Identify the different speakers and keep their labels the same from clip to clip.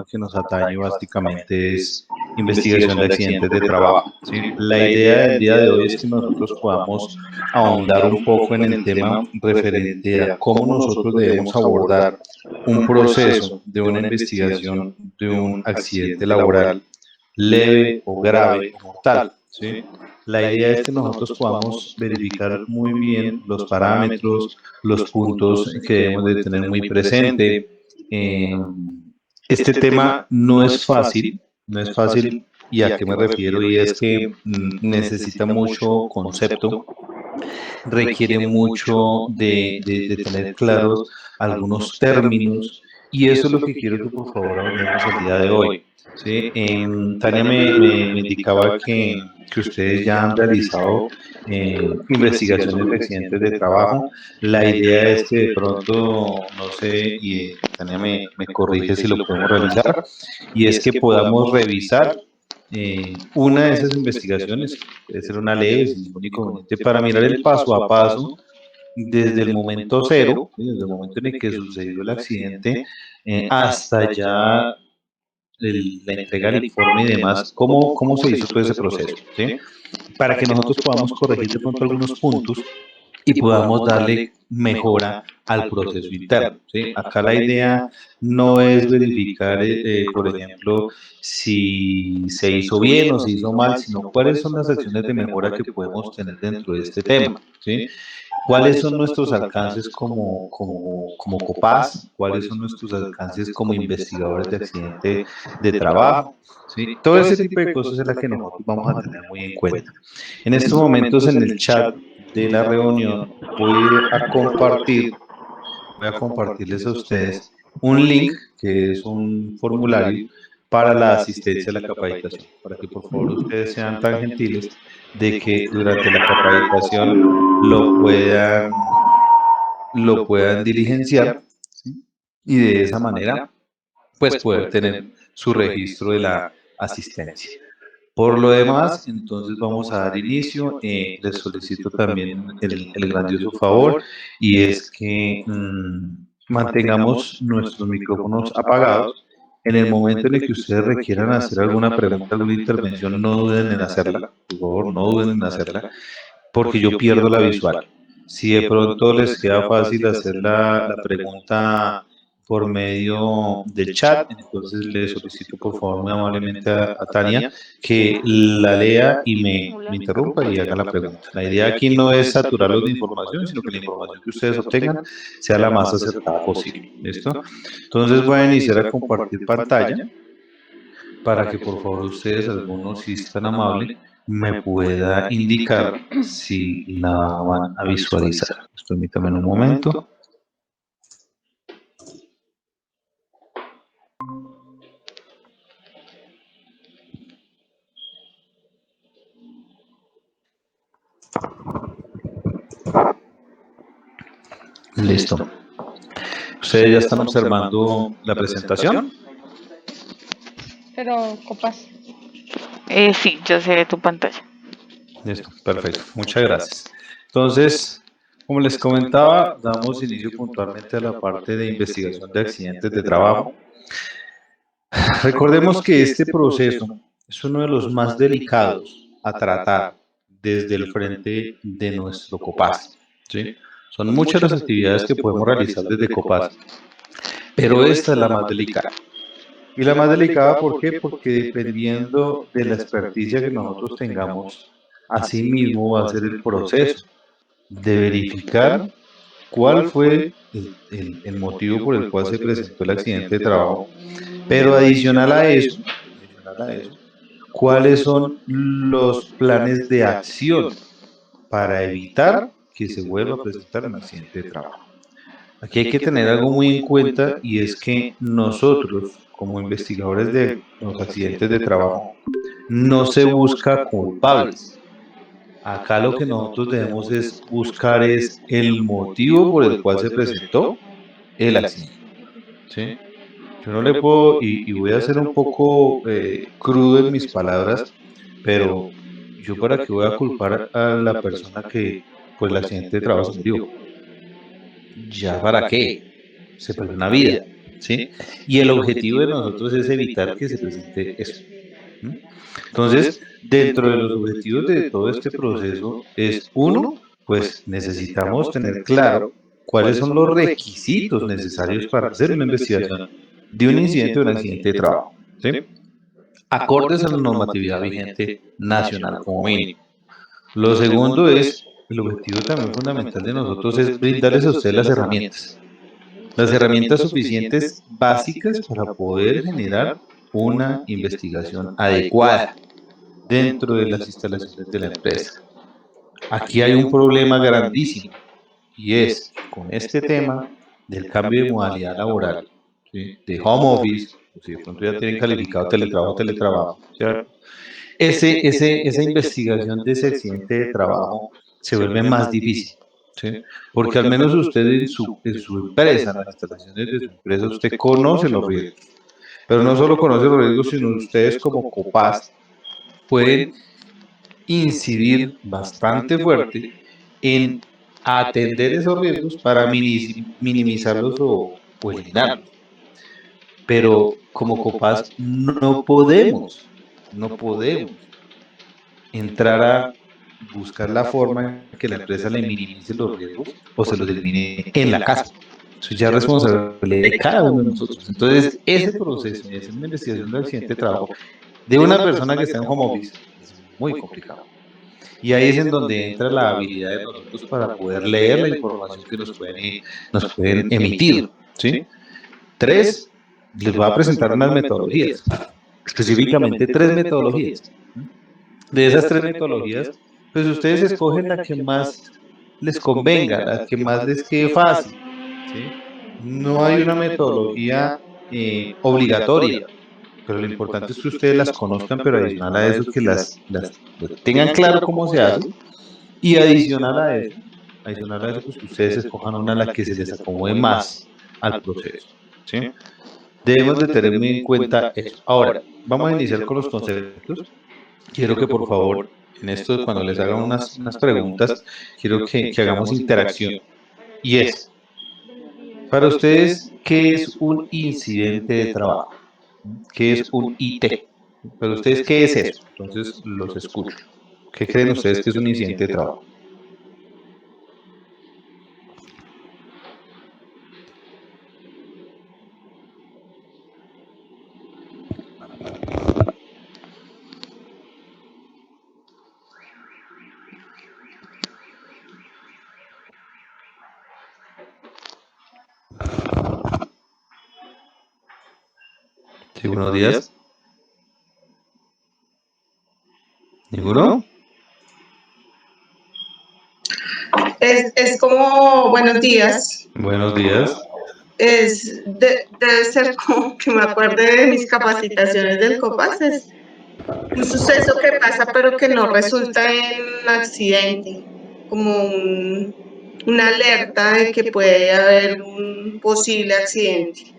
Speaker 1: que nos atañe básicamente es investigación de accidentes de trabajo, ¿sí? La idea del día de hoy es que nosotros podamos ahondar un poco en el tema referente a cómo nosotros debemos abordar un proceso de una investigación de un accidente laboral leve o grave o mortal, ¿sí? La idea es que nosotros podamos verificar muy bien los parámetros, los puntos que debemos de tener muy presente. Eh, este tema no es fácil, no es fácil, ¿y a qué me refiero? Y es que necesita mucho concepto, requiere mucho de tener claros algunos términos, y eso es lo que quiero que por favor abordemos el día de hoy. ¿Sí? Tania me indicaba que ustedes ya han realizado investigaciones de accidentes de trabajo. La idea es que de pronto, no sé, y Tania me corrige si lo podemos realizar, y es que podamos revisar una de esas investigaciones, puede ser una leve, sin ningún inconveniente, para mirar el paso a paso desde el momento cero, ¿sí? Desde el momento en el que sucedió el accidente, hasta ya la entrega del informe y demás, cómo se hizo todo ese proceso, ¿sí? Para que nosotros podamos corregir de pronto algunos puntos y podamos darle mejora al proceso interno, ¿sí? Acá la idea no es verificar, por ejemplo, si se hizo bien o se hizo mal, sino cuáles son las acciones de mejora que podemos tener dentro de este tema, ¿sí? ¿Cuáles son nuestros alcances como COPAS? ¿Cuáles son nuestros alcances como investigadores de accidente de trabajo? ¿Sí? Todo ese tipo de cosas es la que nosotros vamos a tener muy en cuenta. En estos momentos en el chat de la reunión voy a compartirles a ustedes un link que es un formulario para la asistencia a la capacitación, para que por favor ustedes sean tan gentiles de que durante la capacitación lo puedan diligenciar, ¿sí? Y de esa manera pues poder tener su registro de la asistencia. Por lo demás, entonces vamos a dar inicio. Les solicito también el grandioso favor, y es que mantengamos nuestros micrófonos apagados. En el momento en el que ustedes requieran hacer alguna pregunta, alguna intervención, no duden en hacerla, por favor, no duden en hacerla, porque yo pierdo la visual. Si de pronto les queda fácil hacer la pregunta por medio del chat, entonces les solicito por favor muy amablemente a Tania que la lea y me interrumpa y haga la pregunta. La idea aquí no es saturarlos de información, sino que la información que ustedes obtengan sea la más acertada posible. ¿Listo? Entonces voy a iniciar a compartir pantalla para que por favor ustedes, algunos, si es tan amable, me pueda indicar si la van a visualizar. Permítanme un momento. Listo. ¿Ustedes ya están observando la presentación?
Speaker 2: Pero copas.
Speaker 3: Sí, ya se ve tu pantalla.
Speaker 1: Listo, perfecto. Muchas gracias. Entonces, como les comentaba, damos inicio puntualmente a la parte de investigación de accidentes de trabajo. Recordemos que este proceso es uno de los más delicados a tratar desde el frente de nuestro COPAS, ¿sí? Son muchas las actividades que podemos realizar desde COPAS, pero esta es la más delicada. Y la más delicada, ¿por qué? Porque dependiendo de la experticia que nosotros tengamos, así mismo va a ser el proceso de verificar cuál fue el motivo por el cual se presentó el accidente de trabajo, pero adicional a eso, ¿cuáles son los planes de acción para evitar que se vuelva a presentar un accidente de trabajo? Aquí hay que tener algo muy en cuenta, y es que nosotros, como investigadores de los accidentes de trabajo, no se busca culpables. Acá lo que nosotros debemos es buscar es el motivo por el cual se presentó el accidente, ¿sí? Yo no le puedo, y voy a ser un poco crudo en mis palabras, pero yo para qué voy a culpar a la persona que pues el accidente de trabajo se murió. ¿Ya para qué? Se perdió una vida. ¿sí? Y el objetivo de nosotros es evitar que se presente eso. ¿Mm? Entonces, dentro de los objetivos de todo este proceso es, uno, pues necesitamos tener claro cuáles son los requisitos necesarios para hacer una investigación de un incidente o un accidente de trabajo, ¿sí? Acordes a la normatividad vigente nacional como mínimo. Lo segundo es, el objetivo también fundamental de nosotros es brindarles a ustedes las herramientas suficientes básicas para poder generar una investigación adecuada dentro de las instalaciones de la empresa. Aquí hay un problema grandísimo y es con este tema del cambio de modalidad laboral, ¿sí? De home office, o si de pronto ya tienen calificado teletrabajo, ¿cierto? Esa investigación de ese accidente de trabajo se vuelve más difícil, ¿sí? Porque al menos usted en su empresa, en las instalaciones de su empresa, usted conoce los riesgos, pero no solo conoce los riesgos, sino ustedes como COPAS pueden incidir bastante fuerte en atender esos riesgos para minimizarlos o eliminarlos. Pero como COPAS no podemos entrar a buscar la forma en que la empresa le minimice los riesgos o se los elimine en la casa. Eso ya es responsabilidad de cada uno de nosotros. Entonces, ese proceso de hacer una investigación de accidente de trabajo de una persona que está en home office es muy complicado. Y ahí es en donde entra la habilidad de nosotros para poder leer la información que nos pueden emitir, ¿sí? Tres, les voy a presentar unas metodologías, específicamente tres metodologías. De esas tres metodologías, pues ustedes escogen la que más les convenga, la que más les quede fácil, ¿sí? No hay una metodología obligatoria, pero lo importante es que ustedes las conozcan, pero adicional a eso, que las tengan claro cómo se hace, y adicional a eso, pues que ustedes escojan una a la que se les acomode más al proceso, ¿sí? Debemos de tener muy en cuenta eso. Ahora, vamos a iniciar con los conceptos. Quiero que por favor, en esto, cuando les haga unas preguntas, quiero que hagamos interacción. Y es, para ustedes, ¿qué es un incidente de trabajo? ¿Qué es un IT? Para ustedes, ¿qué es eso? Entonces, los escucho. ¿Qué creen ustedes que es un incidente de trabajo? Sí, buenos días. ¿Ninguno?
Speaker 2: Es como buenos días.
Speaker 1: Buenos días.
Speaker 2: Debe ser como que me acuerde de mis capacitaciones del COPAS. Es un suceso que pasa pero que no resulta en un accidente, como una alerta de que puede haber un posible accidente.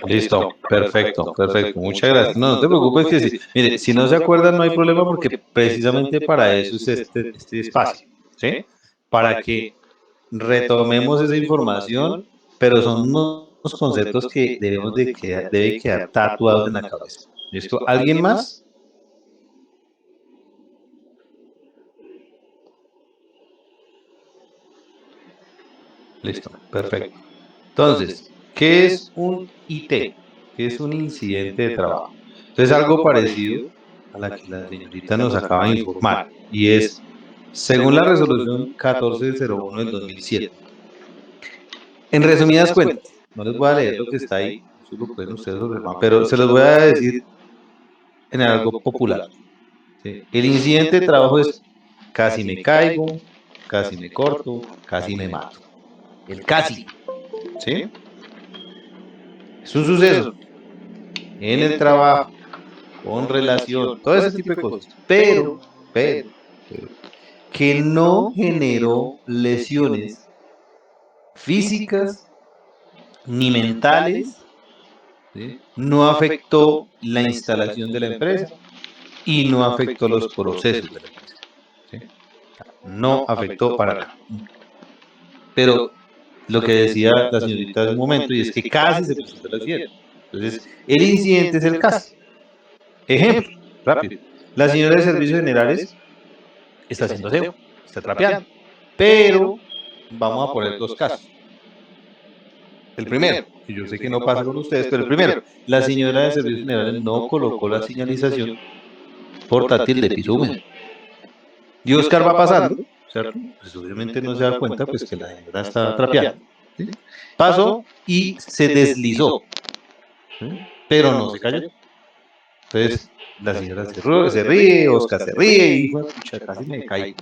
Speaker 1: Listo, perfecto, perfecto. Muchas gracias. No, no te preocupes que sí. Mire, si no se acuerdan, no hay problema porque precisamente para eso es este espacio, ¿sí? Para que retomemos esa información, pero son unos conceptos que debe quedar tatuados en la cabeza. ¿Listo? ¿Alguien más? Listo, perfecto. Entonces, ¿qué es un IT? ¿Qué es un incidente de trabajo? Entonces, algo parecido a la que la señorita nos acaba de informar, y es, según la resolución 1401 del 2007, en resumidas cuentas, no les voy a leer lo que está ahí, eso lo pueden ustedes observar, pero se los voy a decir en algo popular, ¿sí? El incidente de trabajo es casi me caigo, casi me corto, casi me mato. El casi, ¿sí? Es un suceso en el trabajo, con relación, todo ese tipo de cosas, pero, que no generó lesiones físicas ni mentales, ¿sí? No afectó la instalación de la empresa y no afectó los procesos de la empresa, ¿sí? No afectó para nada. Pero lo que decía la señorita hace un momento, y es que casi se presenta el accidente. Entonces, el incidente es el casi. Ejemplo, rápido. La señora de servicios generales está haciendo aseo, está trapeando, pero vamos a poner dos casos. El primero, que yo sé que no pasa con ustedes, pero el primero, la señora de servicios generales no colocó la señalización portátil de piso húmedo. Y Oscar va pasando, ¿cierto? Pues obviamente no se da cuenta pues que la señora está trapeando. ¿Sí? Pasó y se deslizó, ¿sí? Pero no se cayó. Entonces la señora se ríe, Oscar se ríe y dijo, pucha, casi me caigo.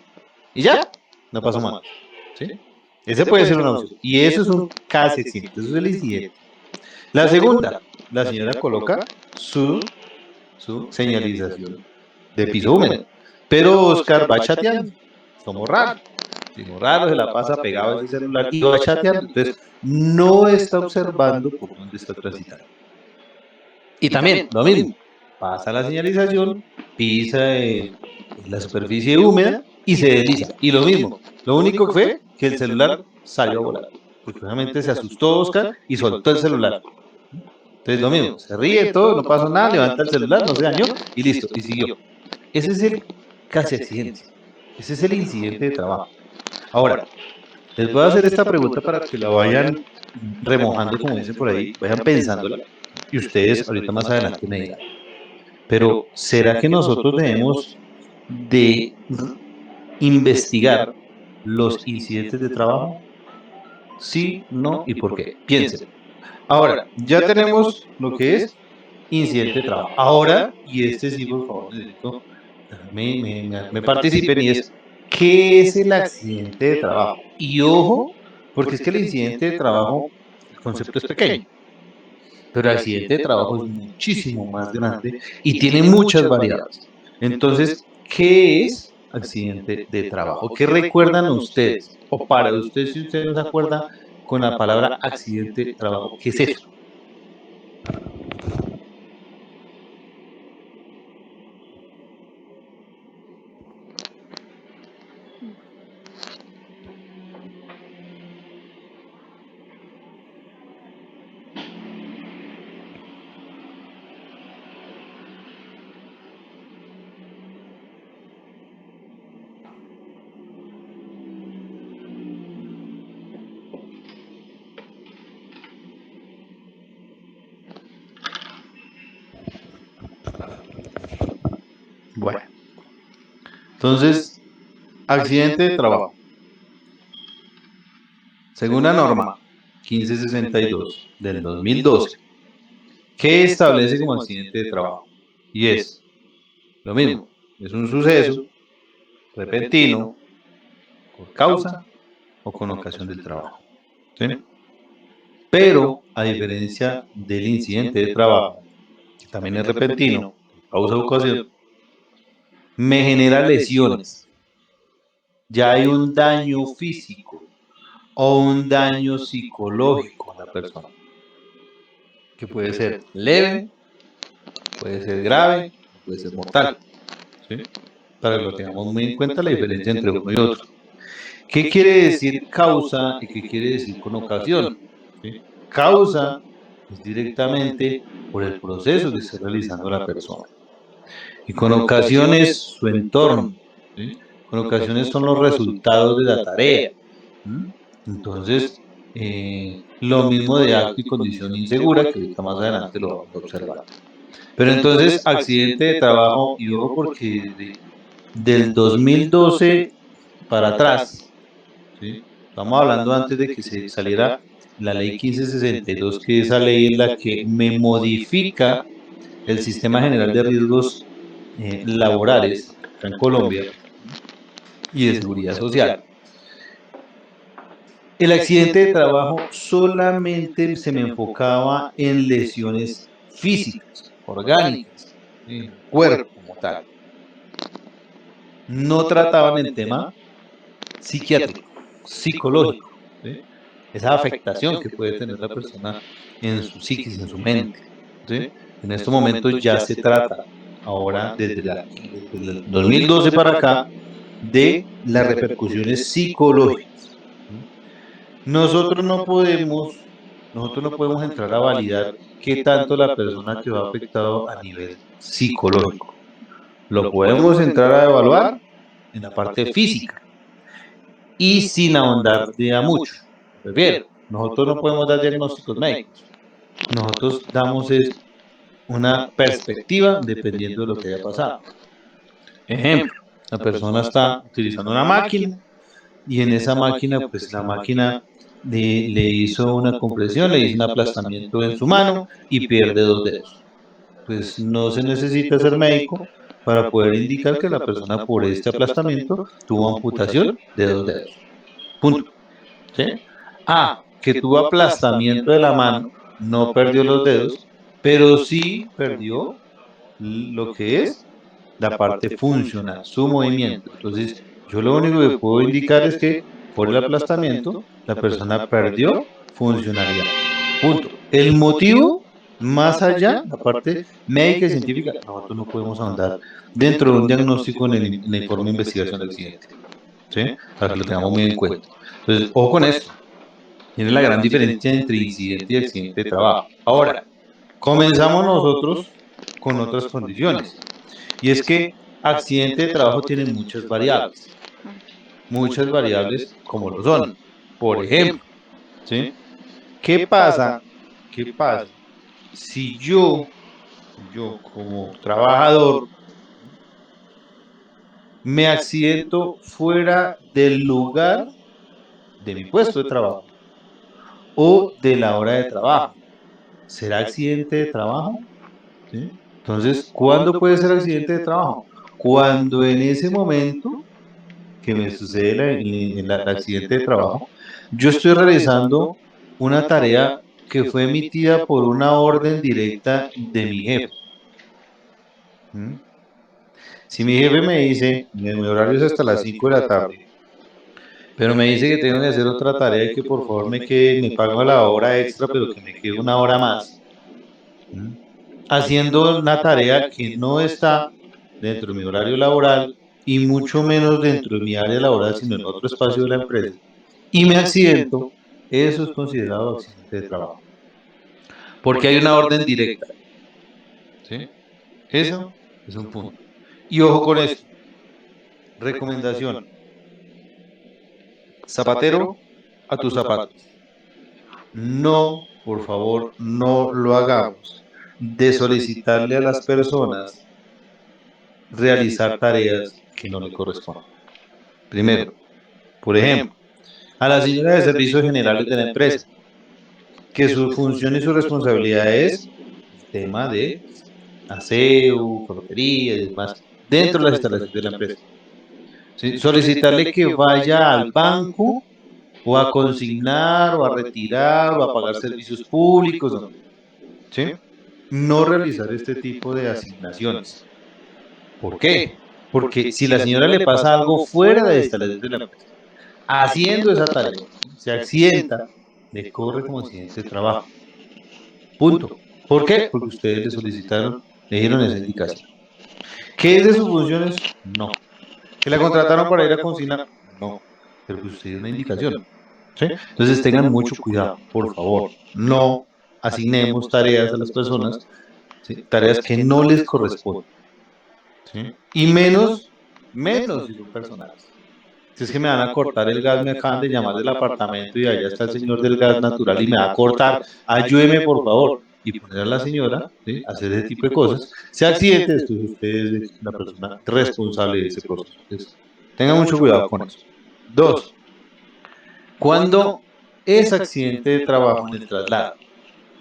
Speaker 1: Y ya, no pasó más. ¿Sí? Ese puede ser una opción. Y eso es un casi accidente, eso es el incidente. La segunda, la señora coloca su señalización de piso húmedo. Pero Oscar va chateando, como raro. Como raro, se la pasa pegado a ese celular y va chateando. Entonces, no está observando por dónde está transitando. Y también, lo mismo, pasa la señalización, pisa en la superficie húmeda y se desliza. Y lo mismo, lo único que fue que el celular salió a volar. Porque obviamente se asustó Oscar y soltó el celular. Entonces lo mismo, se ríe todo, no pasó nada, levanta el celular, no se dañó y listo, y siguió. Ese es el casi accidente. Ese es el incidente de trabajo. Ahora, les voy a hacer esta pregunta para que la vayan remojando, como dicen por ahí, vayan pensándola, y ustedes ahorita más adelante me dirán. Pero, ¿será que nosotros debemos de investigar los incidentes de trabajo? Sí, no y por qué. Piensen. Ahora, ya tenemos lo que es incidente de trabajo. Ahora, y este sí, por favor, necesito me participen, y es, ¿qué es el accidente de trabajo? Y ojo, porque es que el incidente de trabajo, el concepto es pequeño, pero el accidente de trabajo es muchísimo más grande y tiene muchas variables. Entonces, ¿qué es accidente de trabajo? ¿Qué recuerdan ustedes? O para ustedes, si ustedes no se acuerdan con la palabra accidente de trabajo, ¿qué es eso? Bueno, entonces, accidente de trabajo. Según la norma 1562 del 2012, ¿qué establece como accidente de trabajo? Y es lo mismo, es un suceso repentino, por causa o con ocasión del trabajo. ¿Sí? Pero, a diferencia del incidente de trabajo, que también es repentino, causa o ocasión, me genera lesiones. Ya hay un daño físico o un daño psicológico a la persona, que puede ser leve, puede ser grave, puede ser mortal. ¿Sí? Para que lo tengamos muy en cuenta la diferencia entre uno y otro. ¿Qué quiere decir causa y qué quiere decir con ocasión? ¿Sí? Causa es directamente por el proceso que está realizando la persona. Y con ocasión es su entorno. ¿Sí? Con ocasiones son los resultados de la tarea. ¿Mm? Entonces, lo mismo de acto y condición insegura, que ahorita más adelante lo vamos a observar. Pero entonces, accidente de trabajo, y ojo porque del 2012 para atrás, ¿sí? Estamos hablando antes de que se saliera la ley 1562, que esa ley es la que me modifica el sistema general de riesgos laborales acá en Colombia y de seguridad social. El accidente de trabajo solamente se me enfocaba en lesiones físicas, orgánicas, en el cuerpo como tal. No trataban el tema psiquiátrico, psicológico, ¿sí? Esa afectación que puede tener la persona en su psiquis, en su mente. ¿Sí? En estos momentos ya se trata, ahora desde el 2012 para acá, de las repercusiones psicológicas. ¿Sí? nosotros no podemos entrar a validar qué tanto la persona quedó afectado a nivel psicológico. Lo podemos entrar a evaluar en la parte física y sin ahondar ya mucho. Prefiero, nosotros no podemos dar diagnósticos médicos. Nosotros damos es una perspectiva dependiendo de lo que haya pasado. Ejemplo, la persona está utilizando una máquina y en esa máquina, pues la máquina le hizo una compresión, le hizo un aplastamiento en su mano y pierde dos dedos. Pues no se necesita ser médico para poder indicar que la persona por este aplastamiento tuvo amputación de dos dedos. Punto. ¿Sí? Que tuvo aplastamiento de la mano, no perdió los dedos, pero sí perdió lo que es la parte funcional, su movimiento. Entonces, yo lo único que puedo indicar es que por el aplastamiento, la persona perdió funcionalidad. Punto. El motivo, más allá, la parte médica y científica, nosotros no podemos ahondar dentro de un diagnóstico en el informe de investigación del accidente. ¿Sí? Para que lo tengamos muy en cuenta. Entonces, ojo con esto. Tiene la gran diferencia entre incidente y accidente de trabajo. Ahora, comenzamos nosotros con otras condiciones. Y es que accidente de trabajo tiene muchas variables como lo son. Por ejemplo, ¿sí? ¿Qué pasa? ¿Qué pasa? Si yo como trabajador me accidento fuera del lugar de mi puesto de trabajo o de la hora de trabajo, ¿será accidente de trabajo? ¿Sí? Entonces, ¿cuándo puede ser accidente de trabajo? Cuando en ese momento que me sucede el accidente de trabajo, yo estoy realizando una tarea que fue emitida por una orden directa de mi jefe. ¿Mm? Si mi jefe me dice, mi horario es hasta las 5 de la tarde, pero me dice que tengo que hacer otra tarea y que por favor me pago la hora extra, pero que me quede una hora más, ¿Mm? Haciendo una tarea que no está dentro de mi horario laboral y mucho menos dentro de mi área laboral, sino en otro espacio de la empresa, y me accidento, eso es considerado accidente de trabajo. Porque hay una orden directa. ¿Sí? Eso es un punto. Y ojo con esto. Recomendación. Zapatero a tus zapatos. No, por favor, no lo hagamos de solicitarle a las personas realizar tareas que no le corresponden. Primero, por ejemplo, a la señora de servicios generales de la empresa, que su función y su responsabilidad es el tema de aseo, cafetería y demás, dentro de las instalaciones de la empresa. ¿Sí? Solicitarle que vaya al banco o a consignar o a retirar o a pagar servicios públicos. ¿No? ¿Sí? No realizar este tipo de asignaciones. ¿Por qué? Porque si la señora le pasa algo fuera de la instalación de la empresa, haciendo esa tarea, se accidenta, le corre como accidente de trabajo. Punto. ¿Por qué? Porque ustedes le solicitaron, le dieron esa indicación. ¿Qué es de sus funciones? No. ¿Que la contrataron para ir a cocinar? No. Pero pues usted dio una indicación. ¿Sí? Entonces tengan mucho cuidado, por favor. No asignemos tareas a las personas, ¿sí? Tareas que no les corresponden. ¿Sí? Y menos si son personales. Si es que me van a cortar el gas, me acaban de llamar del apartamento y allá está el señor del gas natural y me va a cortar, ayúdeme por favor. Y poner a la señora, ¿sí? A hacer ese tipo de cosas. Si accidente, esto usted es la persona responsable de ese proceso. Entonces, tenga mucho cuidado con eso. Dos, cuando es accidente de trabajo en el traslado,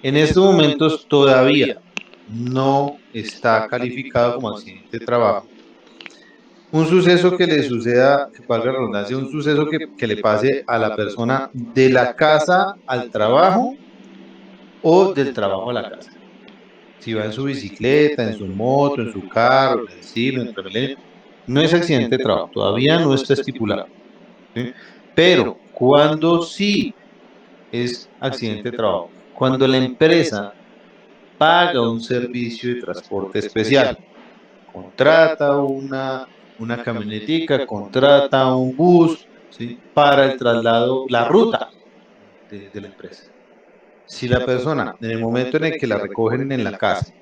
Speaker 1: en estos momentos todavía no está calificado como accidente de trabajo. Un suceso que le suceda, que valga la redundancia, un suceso que le pase a la persona de la casa al trabajo o del trabajo a la casa. Si va en su bicicleta, en su moto, en su carro, en el cine, en el Transmilenio, no es accidente de trabajo, todavía no está estipulado. ¿Sí? Pero cuando sí es accidente de trabajo, cuando la empresa paga un servicio de transporte especial, contrata una camionetica, contrata un bus, ¿sí? Para el traslado, la ruta de la empresa. Si la persona, en el momento en el que la recogen en la casa,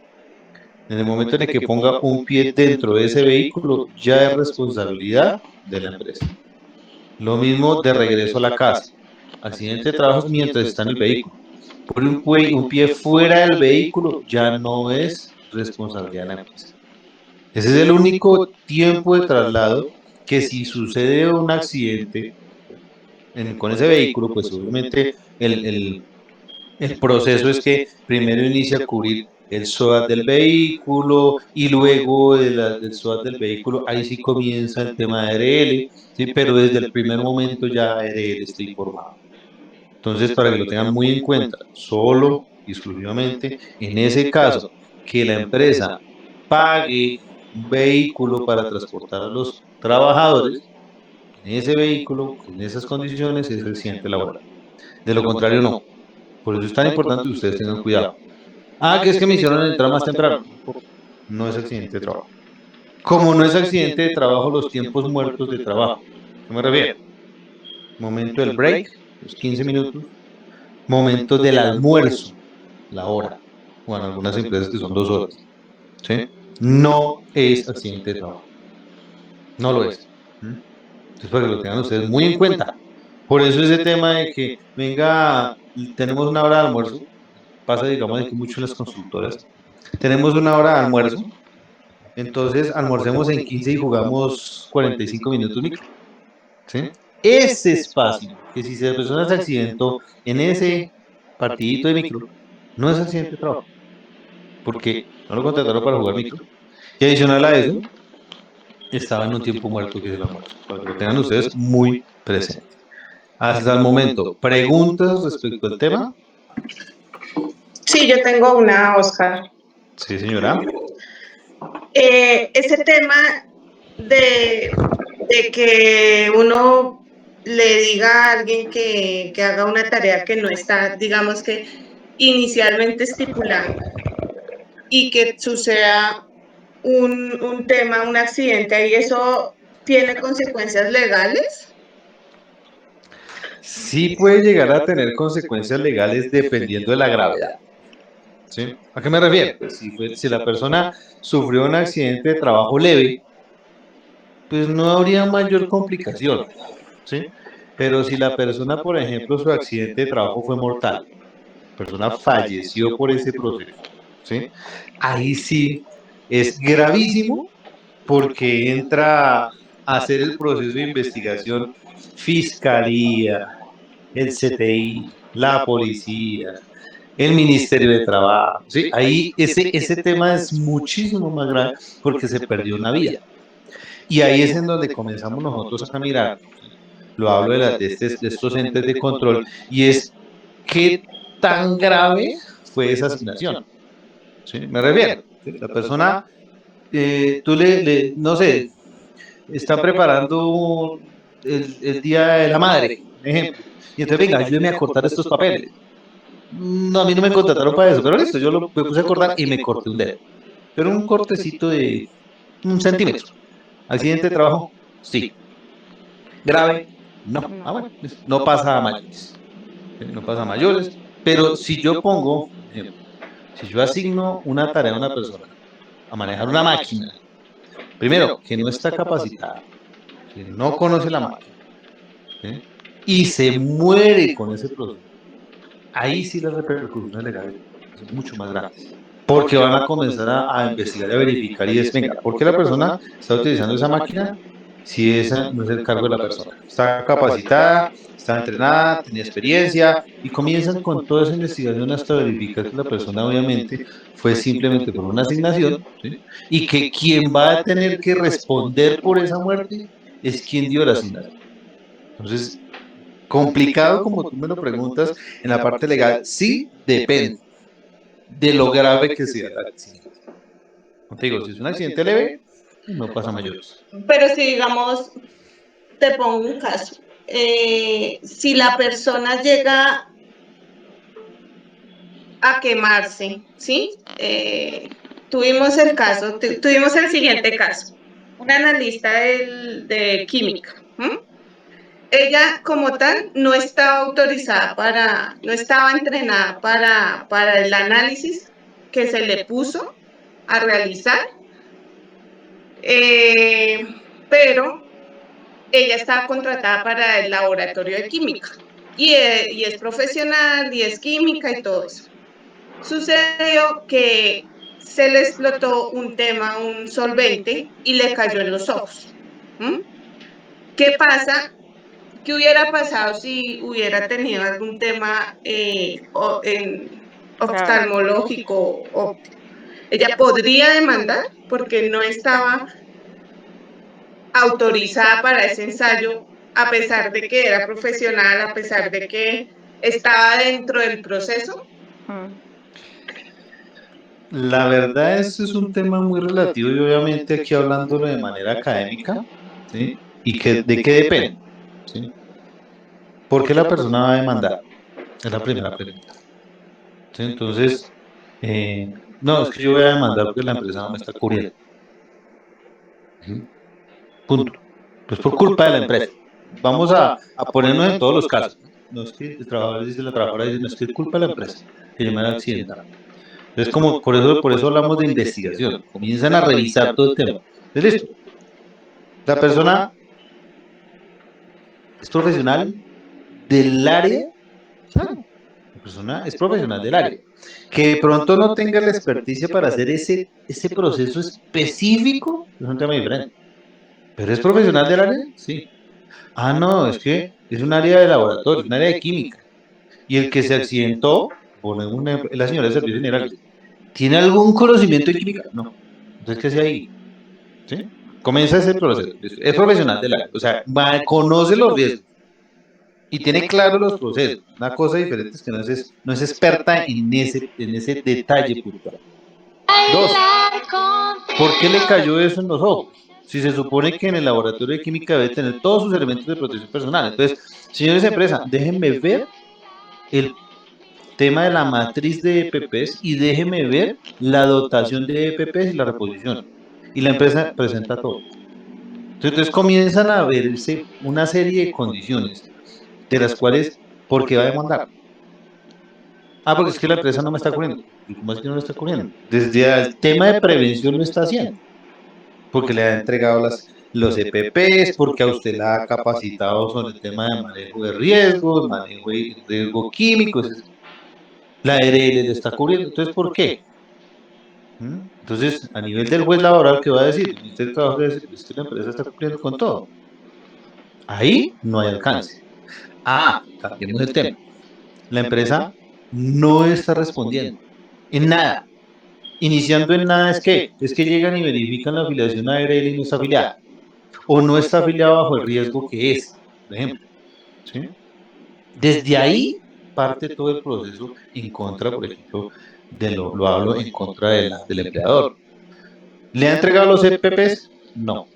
Speaker 1: en el momento en el que ponga un pie dentro de ese vehículo, ya es responsabilidad de la empresa. Lo mismo de regreso a la casa. Accidente de trabajo mientras está en el vehículo. Por un pie fuera del vehículo ya no es responsabilidad de la empresa. Ese es el único tiempo de traslado que si sucede un accidente con ese vehículo, pues obviamente el proceso es que primero inicia a cubrir el SOAT del vehículo y luego del SOAT del vehículo, ahí sí comienza el tema de ARL, ¿sí? Pero desde el primer momento ya ARL está informado. Entonces, para que lo tengan muy en cuenta, solo y exclusivamente en ese caso, que la empresa pague un vehículo para transportar a los trabajadores, en ese vehículo, en esas condiciones, es accidente laboral. De lo contrario, no. Por eso es tan importante que ustedes tengan cuidado. Ah, que es que me hicieron entrar más temprano. No es accidente de trabajo. Como no es accidente de trabajo, los tiempos muertos de trabajo. ¿A qué me refiero? Momento del break, los 15 minutos. Momento del almuerzo, la hora. Bueno, algunas empresas que son 2 horas. ¿Sí? No es accidente de trabajo. No lo es. ¿Mm? Entonces, para que lo tengan ustedes muy en cuenta. Por eso ese tema de que, venga, tenemos una hora de almuerzo, pasa, digamos, aquí mucho en las consultoras. Tenemos una hora de almuerzo, entonces almorcemos en 15 y jugamos 45 minutos micro. ¿Sí? Ese espacio, que si se persona se accidentó en ese partidito de micro, no es accidente de trabajo, porque no lo contrataron para jugar micro. Y adicional a eso, estaba en un tiempo muerto que es el almuerzo, para que lo tengan ustedes muy presente. Hasta el momento, ¿preguntas respecto al tema?
Speaker 2: Sí, yo tengo una, Oscar.
Speaker 1: Sí, señora.
Speaker 2: Ese tema de que uno le diga a alguien que haga una tarea que no está, digamos que inicialmente estipulada y que suceda un tema, un accidente ahí, ¿eso tiene consecuencias legales?
Speaker 1: Sí puede llegar a tener consecuencias legales dependiendo de la gravedad. ¿Sí? ¿A qué me refiero? Pues si la persona sufrió un accidente de trabajo leve, pues no habría mayor complicación, ¿sí? Pero si la persona, por ejemplo, su accidente de trabajo fue mortal, la persona falleció por ese proceso, ¿sí? Ahí sí es gravísimo porque entra a hacer el proceso de investigación fiscalía, el CTI, la policía, el Ministerio de Trabajo, ¿sí? Ahí ese tema es muchísimo más grave porque se perdió una vida. Y ahí es en donde comenzamos nosotros a mirar, lo hablo de estos entes de control, y es qué tan grave fue esa asignación. ¿Sí? Me refiero, ¿sí? La persona, tú no sé, está preparando el Día de la Madre, por ejemplo, y entonces, venga, ayúdeme a cortar estos papeles. No, a mí no me contrataron para eso, pero listo, yo me puse a cortar y me corté un dedo. Pero un cortecito de 1 centímetro. ¿Accidente de trabajo? Sí. ¿Grave? No. Ah, bueno, no pasa a mayores. No pasa a mayores. Pero si yo pongo, por ejemplo, si yo asigno una tarea a una persona a manejar una máquina, primero, que no está capacitada, que no conoce la máquina, ¿sí? Y se muere con ese proceso, ahí sí las repercusiones legales son mucho más grandes. Porque van a comenzar a investigar y a verificar y es, venga, ¿por qué la persona está utilizando esa máquina si esa no es el cargo de la persona? Está capacitada, está entrenada, tiene experiencia y comienzan con toda esa investigación hasta verificar que la persona obviamente fue simplemente por una asignación, ¿sí? Y que quien va a tener que responder por esa muerte es quien dio la asignación. Entonces, complicado como tú me lo preguntas en la parte legal, sí, depende de lo grave que sea el accidente. Como te digo, si es un accidente leve, no pasa a mayores.
Speaker 2: Pero si digamos, te pongo un caso, si la persona llega a quemarse, ¿sí? Tuvimos el caso, tuvimos el siguiente caso, un analista de química, ¿m? ella como tal no estaba autorizada no estaba entrenada para el análisis que se le puso a realizar, pero ella estaba contratada para el laboratorio de química y es profesional y es química y todo eso. Sucedió que se le explotó un solvente y le cayó en los ojos. ¿Qué pasa? ¿Qué hubiera pasado si hubiera tenido algún tema oftalmológico óptico? Ella podría demandar porque no estaba autorizada para ese ensayo, a pesar de que era profesional, a pesar de que estaba dentro del proceso.
Speaker 1: La verdad, este es un tema muy relativo y obviamente aquí hablándolo de manera académica, ¿sí? ¿Y de qué depende? ¿Sí? ¿Por qué la persona va a demandar? Es la primera pregunta. ¿Sí? Entonces, no, es que yo voy a demandar porque la empresa no me está cubriendo. ¿Sí? Punto. Pues por culpa de la empresa. Vamos a ponernos en todos los casos. No es que el trabajador dice, la trabajadora dice, no es que es culpa de la empresa, que yo me haya accidentado. Entonces, como por eso hablamos de investigación. Comienzan a revisar todo el tema. Entonces, listo. La persona es profesional del área. Claro, la persona es profesional del área. Que de pronto no tenga la experticia para hacer ese proceso específico, es un tema diferente. ¿Pero es profesional del área? Sí. Ah, no, es que es un área de laboratorio, un área de química. Y el que se accidentó, la señora de servicios generales, ¿tiene algún conocimiento de química? No. Entonces, ¿qué hace ahí? ¿Sí? Comienza ese proceso. Es profesional del área, o sea, conoce los riesgos y tiene claro los procesos. Una cosa diferente es que no es experta en ese detalle puntual. Dos, ¿por qué le cayó eso en los ojos? Si se supone que en el laboratorio de química debe tener todos sus elementos de protección personal. Entonces, señores de empresa, déjenme ver el tema de la matriz de EPPs y déjenme ver la dotación de EPPs y la reposición. Y la empresa presenta todo. Entonces comienzan a verse una serie de condiciones de las cuales, ¿por qué va a demandar? Ah, porque es que la empresa no me está cubriendo. ¿Y cómo es que no lo está cubriendo? Desde el tema de prevención lo está haciendo. Porque le ha entregado los EPPs, porque a usted la ha capacitado sobre el tema de manejo de riesgos, manejo de riesgo químico. La ARL le está cubriendo. Entonces, ¿por qué? Entonces, a nivel del juez laboral, ¿qué va a decir? El Ministerio de Trabajo va a decir, pues es que la empresa está cumpliendo con todo. Ahí no hay alcance. Ah, cambiemos el tema. La empresa no está respondiendo en nada. Iniciando en nada es que llegan y verifican la afiliación a ARL y no está afiliada. O no está afiliada bajo el riesgo que es, por ejemplo. ¿Sí? Desde ahí parte todo el proceso en contra, por ejemplo, lo hablo en contra del empleador. ¿Le ha entregado los EPPs? No.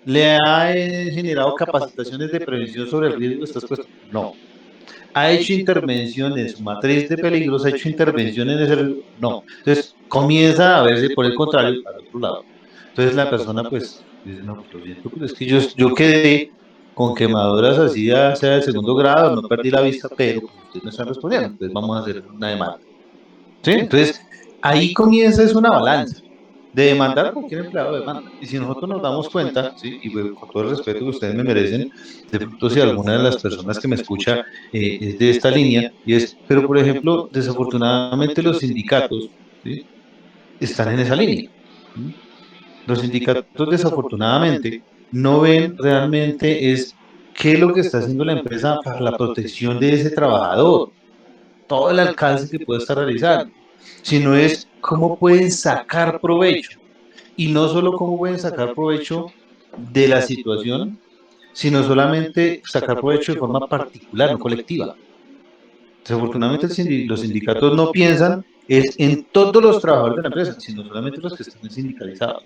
Speaker 1: ¿Le ha generado capacitaciones de prevención sobre el riesgo de estas cuestiones? No. ¿Ha hecho intervención en su matriz de peligros? ¿Ha hecho intervención en ese riesgo? No. Entonces comienza a verse por el contrario al otro lado. Entonces la persona pues dice, no, pues lo siento, pero es que yo quedé con quemaduras así ya sea de segundo grado, no perdí la vista, pero pues, ustedes no están respondiendo, entonces vamos a hacer una demanda. ¿Sí? Entonces ahí comienza es una balanza de demandar a cualquier empleado de demanda. Y si nosotros nos damos cuenta, ¿sí? Y bueno, con todo el respeto que ustedes me merecen, de pronto si alguna de las personas que me escucha es de esta línea, pero por ejemplo, desafortunadamente los sindicatos, ¿sí? Están en esa línea. ¿Sí? Los sindicatos desafortunadamente no ven realmente es qué es lo que está haciendo la empresa para la protección de ese trabajador, todo el alcance que puede estar realizando, sino es cómo pueden sacar provecho. Y no solo cómo pueden sacar provecho de la situación, sino solamente sacar provecho de forma particular, no colectiva. Desafortunadamente los sindicatos no piensan es en todos los trabajadores de la empresa, sino solamente los que están sindicalizados.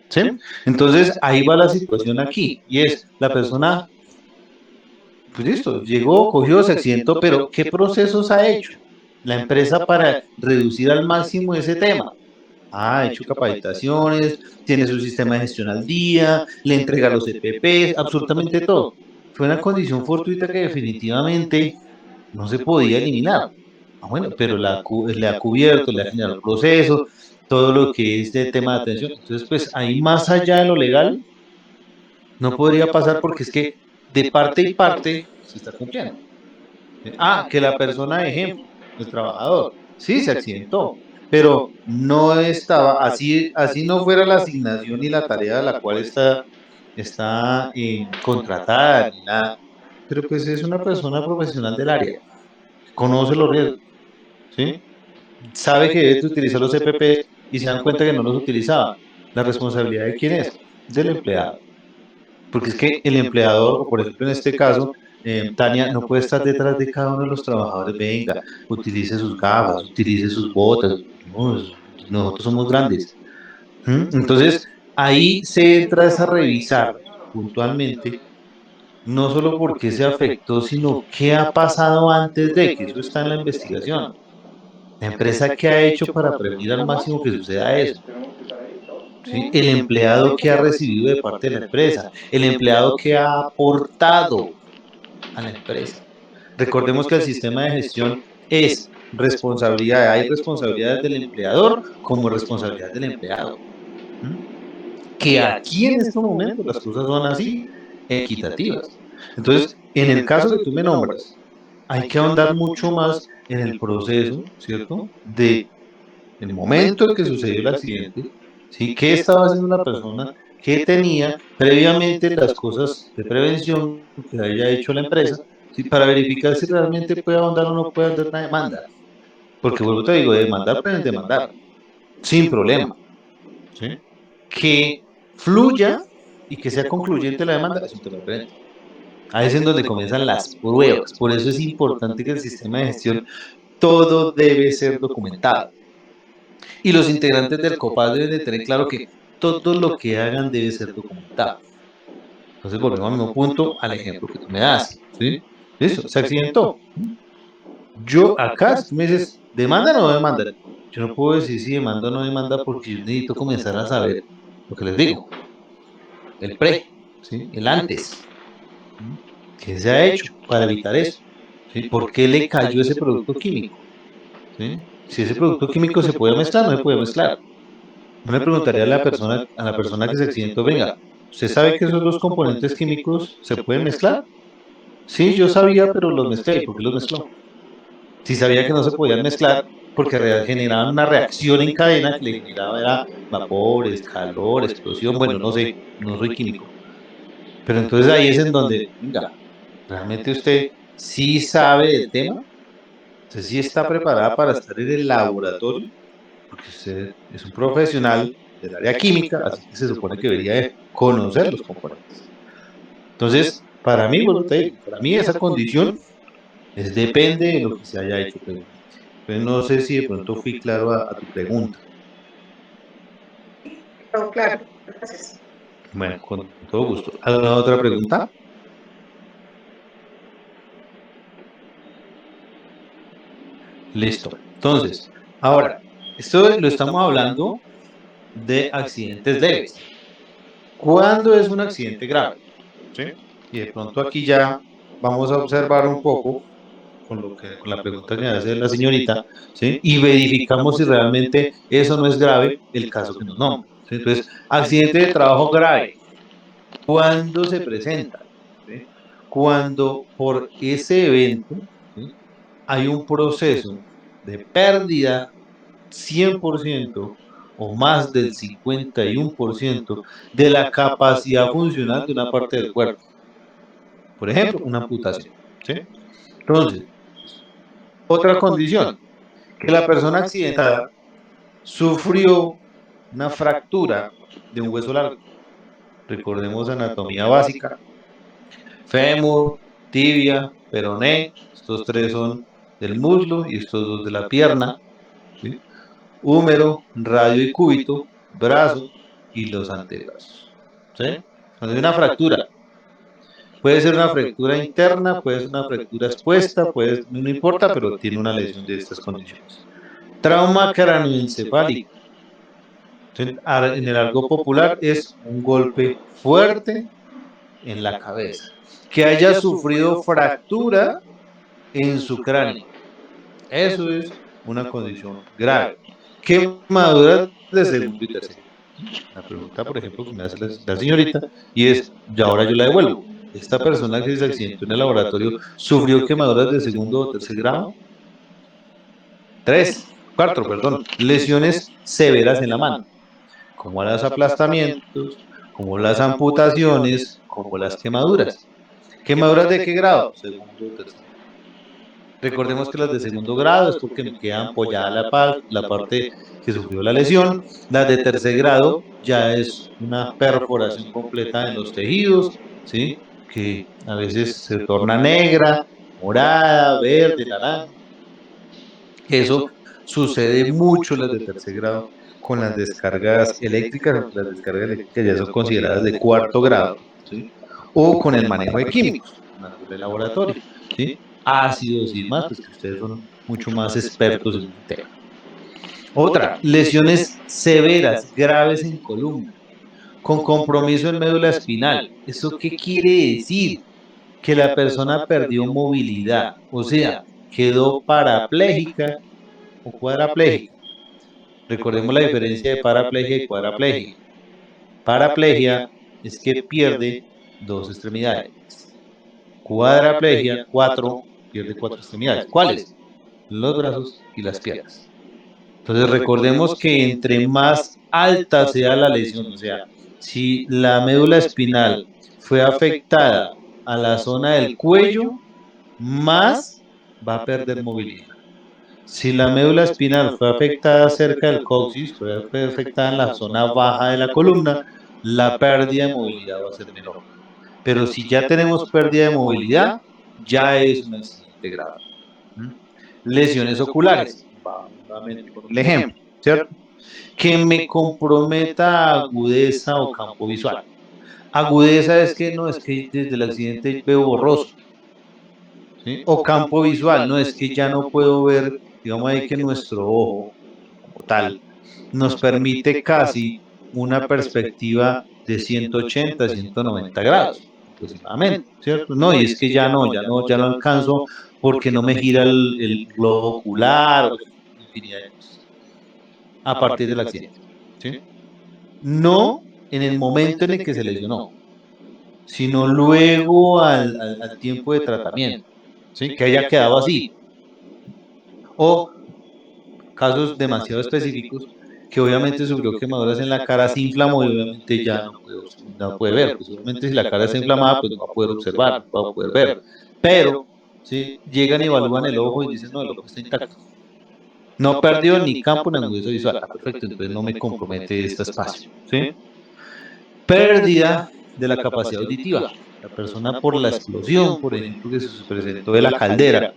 Speaker 1: ¿Sí? Entonces ahí va la situación aquí, y es la persona, pues listo, llegó, cogió, se accidentó, pero ¿qué procesos ha hecho la empresa para reducir al máximo ese tema? Ha hecho capacitaciones, tiene su sistema de gestión al día, le entrega los EPPs, absolutamente todo. fue una condición fortuita que definitivamente no se podía eliminar. Ah, bueno, pero le ha cubierto, le ha generado proceso, todo lo que es de tema de atención. Entonces, pues ahí más allá de lo legal, no podría pasar porque es que de parte y parte se está cumpliendo. Que la persona de ejemplo, el trabajador, sí se accidentó, pero no estaba, así no fuera la asignación y la tarea de la cual está contratada ni nada, pero pues es una persona profesional del área, conoce los riesgos, ¿sí? Sabe que debe utilizar los CPP y se dan cuenta que no los utilizaba. ¿La responsabilidad de quién es? Del empleado. Porque es que el empleador, o por ejemplo en este caso, Tania, no puede estar detrás de cada uno de los trabajadores, venga, utilice sus gafas, utilice sus botas, no, nosotros somos grandes. Entonces, ahí se entra a revisar puntualmente, no solo por qué se afectó, sino qué ha pasado antes de que eso está en la investigación. La empresa qué ha hecho para prevenir al máximo que suceda eso. ¿Sí? El empleado que ha recibido de parte de la empresa, el empleado que ha aportado a la empresa. Recordemos que el sistema de gestión es responsabilidad, hay responsabilidades del empleador como responsabilidad del empleado. ¿Mm? Que aquí en estos momentos las cosas son así, equitativas. Entonces, en el caso que tú me nombras, hay que ahondar mucho más en el proceso, ¿cierto? De el momento en que sucedió el accidente, ¿sí? ¿Qué estaba haciendo la persona? ¿Qué tenía previamente las cosas de prevención que haya hecho la empresa? ¿Sí? Para verificar si realmente puede ahondar o no puede ahondar una demanda. Porque vuelvo te digo, demandar pueden demandar, sin problema. ¿Sí? Que fluya y que sea concluyente la demanda es un tema diferente. Ahí es en donde comienzan las pruebas. Por eso es importante que el sistema de gestión todo debe ser documentado. Y los integrantes del COPAS deben de tener claro que todo lo que hagan debe ser documentado. Entonces volvemos al mismo punto, al ejemplo que tú me das. ¿Sí? Listo, se accidentó. Yo acá, si tú me dices, ¿demanda o no demanda? Yo no puedo decir si demanda o no demanda porque yo necesito comenzar a saber lo que les digo. El pre, ¿sí? El antes. ¿Qué se ha hecho para evitar eso? ¿Sí? ¿Por qué le cayó ese producto químico? ¿Sí? Si ese producto químico se puede mezclar, no se puede mezclar. Yo le preguntaría a la persona que se accidentó, venga, ¿usted sabe que esos dos componentes químicos se pueden mezclar? Sí, yo sabía, pero los mezclé. ¿Y por qué los mezcló? Si sabía que no se podían mezclar, porque generaban una reacción en cadena que le generaba era vapores, calor, explosión, bueno, no sé, no soy químico. Pero entonces ahí es en donde, venga, ¿realmente usted sí sabe del tema? ¿Usted sí está preparada para estar en el laboratorio? Porque usted es un profesional del área química, así que se supone que debería de conocer los componentes. Entonces, para mí, bueno, para mí esa condición depende de lo que se haya hecho previamente. Entonces, no sé si de pronto fui claro a tu pregunta.
Speaker 2: No, claro, gracias.
Speaker 1: Bueno, con todo gusto. ¿Alguna otra pregunta? Listo. Entonces, ahora, esto lo estamos hablando de accidentes leves. ¿Cuándo es un accidente grave? ¿Sí? Y de pronto aquí ya vamos a observar un poco con la pregunta que hace la señorita, ¿sí? Y verificamos si realmente eso no es grave el caso que nos nombra. ¿Sí? Entonces, accidente de trabajo grave, ¿cuándo se presenta? ¿Sí? Cuando por ese evento, ¿sí? Hay un proceso de pérdida 100% o más del 51% de la capacidad funcional de una parte del cuerpo. Por ejemplo, una amputación. ¿Sí? Entonces, otra condición, que la persona accidentada sufrió una fractura de un hueso largo. Recordemos anatomía básica, fémur, tibia, peroné, estos tres son del muslo y estos dos de la pierna, ¿sí? Húmero, radio y cúbito, brazo y los antebrazos. ¿Sí? Cuando hay una fractura, puede ser una fractura interna, puede ser una fractura expuesta, no importa, pero tiene una lesión de estas condiciones. Trauma cráneoencefálico. En el argot popular es un golpe fuerte en la cabeza. que haya sufrido fractura en su cráneo. Eso es una condición grave. Quemaduras de segundo y tercer grado. La pregunta, por ejemplo, que me hace la señorita, y es, ya ahora yo la devuelvo. ¿Esta persona que se accidentó en el laboratorio sufrió quemaduras de segundo o tercer grado? Cuatro, perdón, lesiones severas en la mano, como los aplastamientos, como las amputaciones, como las quemaduras. ¿Quemaduras de qué grado? Segundo o tercer. Recordemos que las de segundo grado es porque me queda ampollada la parte que sufrió la lesión. Las de tercer grado ya es una perforación completa en los tejidos, ¿sí? Que a veces se torna negra, morada, verde, naranja. Eso sucede mucho en las de tercer grado con las descargas eléctricas, aunque las descargas eléctricas ya son consideradas de cuarto grado, ¿sí? O con el manejo de químicos, en el laboratorio, ¿sí? Ácidos y demás, pues que ustedes son mucho más expertos en el tema. Otra, lesiones severas, graves en columna, con compromiso en médula espinal. ¿Eso qué quiere decir? Que la persona perdió movilidad, o sea, quedó parapléjica o cuadraplégica. Recordemos la diferencia de paraplegia y cuadraplegia. Paraplegia es que pierde dos extremidades. Cuadraplegia, pierde cuatro extremidades. ¿Cuáles? Los brazos y las piernas. Entonces recordemos que entre más alta sea la lesión, o sea, si la médula espinal fue afectada a la zona del cuello, más va a perder movilidad. Si la médula espinal fue afectada cerca del coxis, fue afectada en la zona baja de la columna, la pérdida de movilidad va a ser menor. Pero si ya tenemos pérdida de movilidad, ya es un accidente grave. Lesiones oculares. Vamos nuevamente con el ejemplo, ¿cierto? Que me comprometa agudeza o campo visual. Agudeza es que no, es que desde el accidente veo borroso. ¿Sí? O campo visual, no es que ya no puedo ver, digamos ahí que nuestro ojo como tal nos permite casi una perspectiva de 180 a 190 grados aproximadamente, ¿cierto? No, y es que ya no alcanzo porque no me gira el globo ocular, infinidad de cosas, a partir del accidente, ¿sí? No en el momento en el que se lesionó, sino luego al tiempo de tratamiento, ¿sí? Que haya quedado así. O casos demasiado específicos que obviamente sufrió quemaduras en la cara, se inflamó y obviamente ya no puede ver. Pues obviamente si la cara está inflamada, pues no va a poder observar, no va a poder ver. Pero si llegan y evalúan el ojo y dicen, no, el ojo está intacto. No perdió ni campo ni agudeza visual. Ah, perfecto, entonces no me compromete este espacio. ¿Sí? Pérdida de la capacidad auditiva. La persona por la explosión, por ejemplo, que se presentó de la caldera,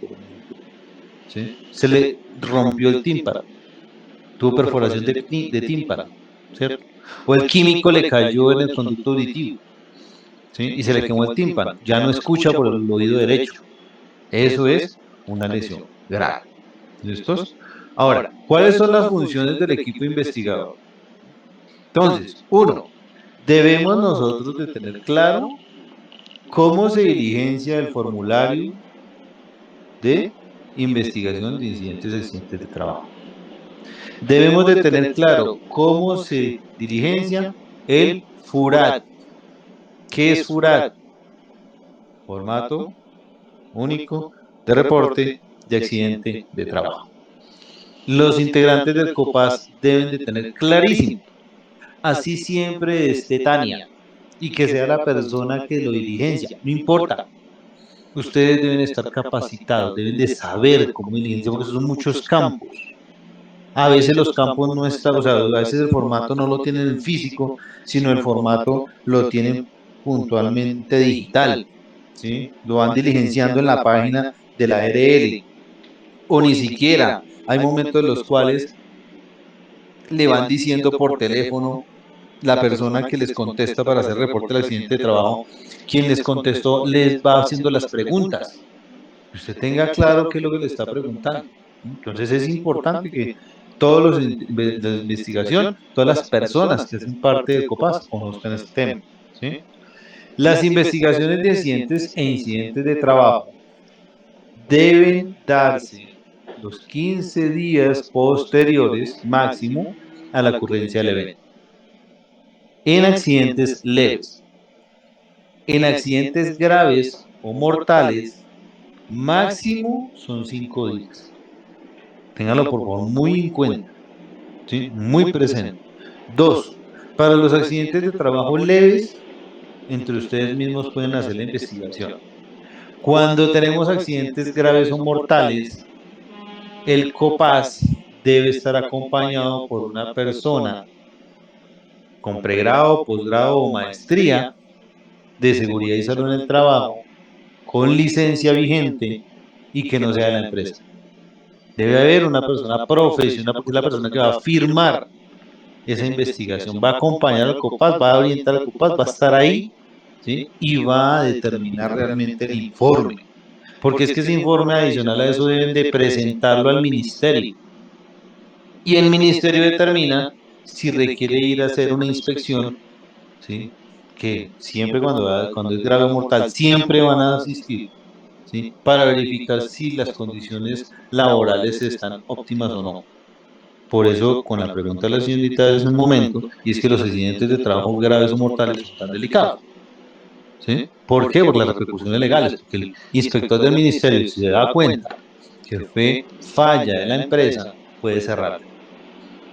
Speaker 1: ¿sí? Se le rompió el tímpano, tuvo perforación de tímpano, ¿cierto? O el químico le cayó en el conducto auditivo, ¿sí? Y se le quemó el tímpano, ya no escucha por el oído derecho. Eso es una lesión grave. ¿Listos? Ahora, ¿cuáles son las funciones del equipo investigador? Entonces, uno, debemos nosotros de tener claro cómo se diligencia el formulario de investigación de incidentes y accidentes de trabajo. Debemos de tener claro cómo se diligencia el FURAT. ¿Qué es FURAT? Formato único de reporte de accidente de trabajo. Los integrantes del COPAS deben de tener clarísimo, así siempre esté Tania, y que sea la persona que lo diligencia, no importa. Ustedes deben estar capacitados, deben de saber cómo diligencia, porque son muchos campos. A veces los campos no están, o sea, a veces el formato no lo tienen en físico, sino el formato lo tienen puntualmente digital, ¿sí? Lo van diligenciando en la página de la ARL, o ni siquiera. Hay momentos en los cuales le van diciendo por teléfono la persona que les contesta para hacer reporte del accidente de trabajo, quien les contestó les va haciendo las preguntas. Que usted tenga claro qué es lo que le está preguntando. Entonces es importante que todos los de la investigación, todas las personas que hacen parte del COPAS conozcan este tema. ¿Sí? Las investigaciones de accidentes e incidentes de trabajo deben darse los 15 días posteriores máximo a la ocurrencia del evento. En accidentes leves. En accidentes graves o mortales, máximo son 5 días. Ténganlo por favor muy en cuenta, ¿sí? Muy presente. 2. Para los accidentes de trabajo leves, entre ustedes mismos pueden hacer la investigación. Cuando tenemos accidentes graves o mortales, el COPAS debe estar acompañado por una persona con pregrado, posgrado o maestría de seguridad y salud en el trabajo, con licencia vigente y que no sea de la empresa. Debe haber una persona profesional, porque es la persona que va a firmar esa investigación, va a acompañar al COPAS, va a orientar al COPAS, va a estar ahí, ¿sí? Y va a determinar realmente el informe. Porque es que ese informe adicional a eso deben de presentarlo al ministerio. Y el ministerio determina si requiere ir a hacer una inspección, ¿sí? Que siempre cuando es grave o mortal, siempre van a asistir, ¿sí? Para verificar si las condiciones laborales están óptimas o no. Por eso, con la pregunta de la señorita de hace un momento, y es que los accidentes de trabajo graves o mortales son tan delicados. ¿Sí? ¿Por qué? Por las repercusiones legales, porque el inspector del ministerio, si se da cuenta que fue falla de la empresa, puede cerrar.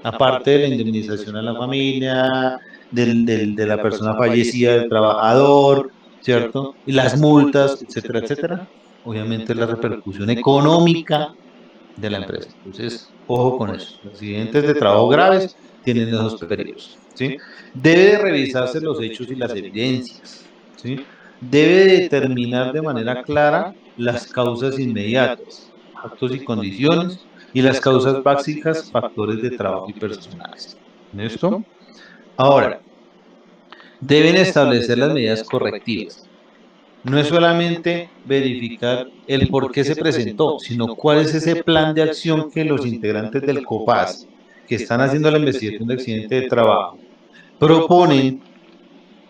Speaker 1: Aparte de la indemnización a la familia, de la persona fallecida, del trabajador, ¿cierto? Y las multas, etcétera, etcétera. Obviamente la repercusión económica de la empresa. Entonces, ojo con eso. Los accidentes de trabajo graves tienen esos periodos, ¿sí? Debe de revisarse los hechos y las evidencias, ¿sí? Debe determinar de manera clara las causas inmediatas, actos y condiciones, y las causas básicas, factores de trabajo y personales. ¿Listo? Ahora, deben establecer las medidas correctivas. No es solamente verificar el por qué se presentó, sino cuál es ese plan de acción que los integrantes del COPAS, que están haciendo la investigación de accidente de trabajo, proponen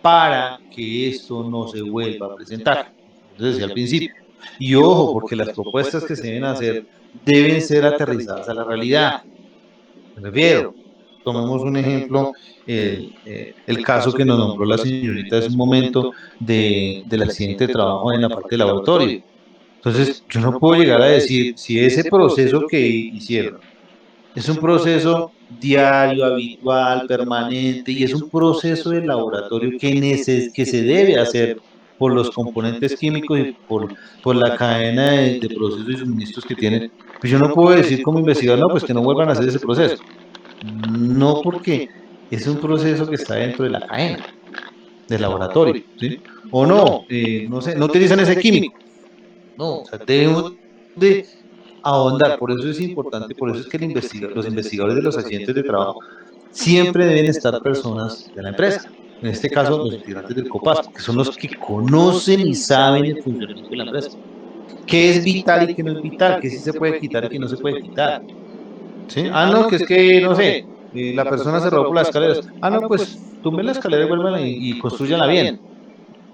Speaker 1: para que esto no se vuelva a presentar. Entonces decía al principio. Y ojo, porque las propuestas que se deben hacer deben ser aterrizadas a la realidad. Me refiero, tomemos un ejemplo, el caso que nos nombró la señorita hace un momento del accidente de trabajo en la parte de laboratorio. Entonces, yo no puedo llegar a decir si ese proceso que hicieron es un proceso diario, habitual, permanente, y es un proceso de laboratorio que se debe hacer por los componentes químicos y por la cadena de procesos y suministros que tienen. Pues yo no puedo decir como investigador, no, pues que no vuelvan a hacer ese proceso. No, porque es un proceso que está dentro de la cadena del laboratorio, ¿sí? O no, no sé, no utilizan ese químico. No, o sea, debemos de ahondar, por eso es importante, por eso es que los investigadores de los accidentes de trabajo siempre deben estar personas de la empresa. En este caso, los integrantes del COPAS, que son los que conocen y saben el funcionamiento de la empresa. ¿Qué es vital y qué no es vital? ¿Qué sí se puede quitar y qué no se puede quitar? ¿Sí? Ah, no, que es que, no sé, la persona se robó por las escaleras. Ah, no, pues tumben la escalera y vuelvan y construyanla bien.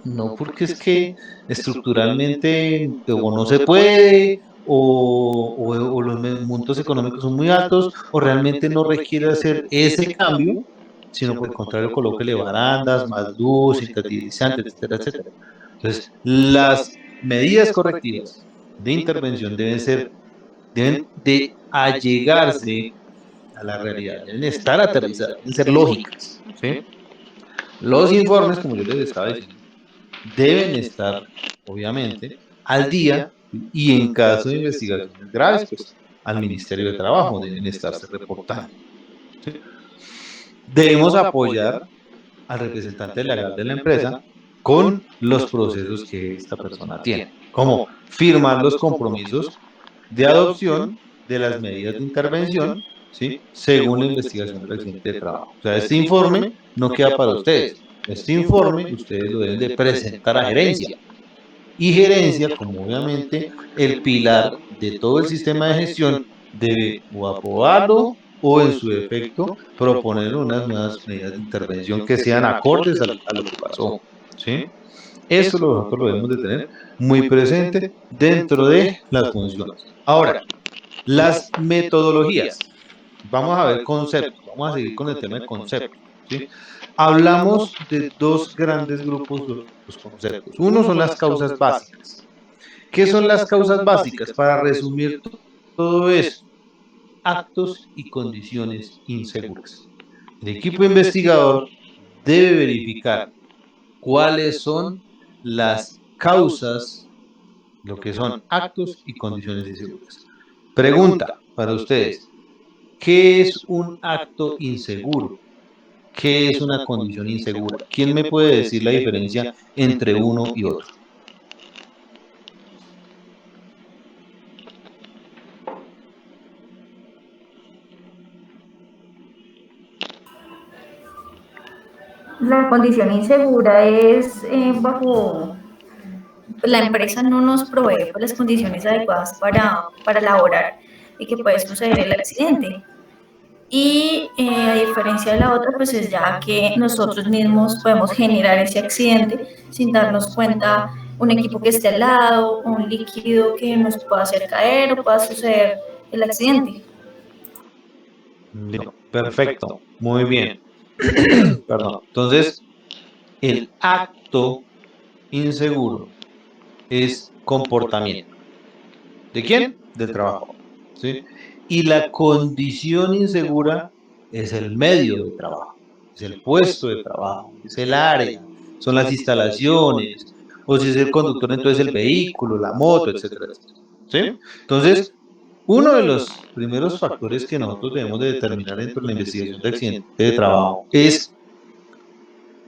Speaker 1: No, porque es que estructuralmente o no se puede, o los montos económicos son muy altos, o realmente no requiere hacer ese cambio, sino por el contrario, colóquele barandas, más luz, sintetizantes, etcétera, etcétera. Entonces, las medidas correctivas de intervención deben de allegarse a la realidad, deben estar aterrizadas, deben ser lógicas, ¿sí? Los informes, como yo les estaba diciendo, deben estar, obviamente, al día y en caso de investigaciones graves, pues al Ministerio de Trabajo deben estarse reportando. ¿Sí? Debemos apoyar al representante legal de la empresa con los procesos que esta persona tiene, como firmar los compromisos de adopción de las medidas de intervención, ¿sí? Según la investigación del accidente de trabajo. O sea, este informe no queda para ustedes. Este informe ustedes lo deben de presentar a gerencia. Y gerencia, como obviamente el pilar de todo el sistema de gestión, debe o aprobarlo o en su defecto proponer unas nuevas medidas de intervención que sean acordes a lo que pasó. ¿Sí? Eso nosotros lo debemos de tener muy presente dentro de las funciones. Ahora, las metodologías. Vamos a ver conceptos, vamos a seguir con el tema de conceptos, ¿sí? Hablamos de dos grandes grupos de los conceptos. Uno son las causas básicas. ¿Qué son las causas básicas? Para resumir todo esto, actos y condiciones inseguras. El equipo investigador debe verificar cuáles son las causas, lo que son actos y condiciones inseguras. Pregunta para ustedes, ¿qué es un acto inseguro? ¿Qué es una condición insegura? ¿Quién me puede decir la diferencia entre uno y otro?
Speaker 4: La condición insegura es bajo la empresa no nos provee las condiciones adecuadas para laborar y que puede suceder el accidente. Y a diferencia de la otra, pues es ya que nosotros mismos podemos generar ese accidente sin darnos cuenta, un equipo que esté al lado, un líquido que nos pueda hacer caer o pueda suceder el accidente.
Speaker 1: Perfecto, muy bien. Perdón. Entonces, el acto inseguro es comportamiento. ¿De quién? Del trabajador. ¿Sí? Y la condición insegura es el medio de trabajo, es el puesto de trabajo, es el área, son las instalaciones, o si es el conductor, entonces el vehículo, la moto, etcétera, etcétera. ¿Sí? Entonces, uno de los primeros factores que nosotros debemos de determinar dentro de la investigación de accidente de trabajo es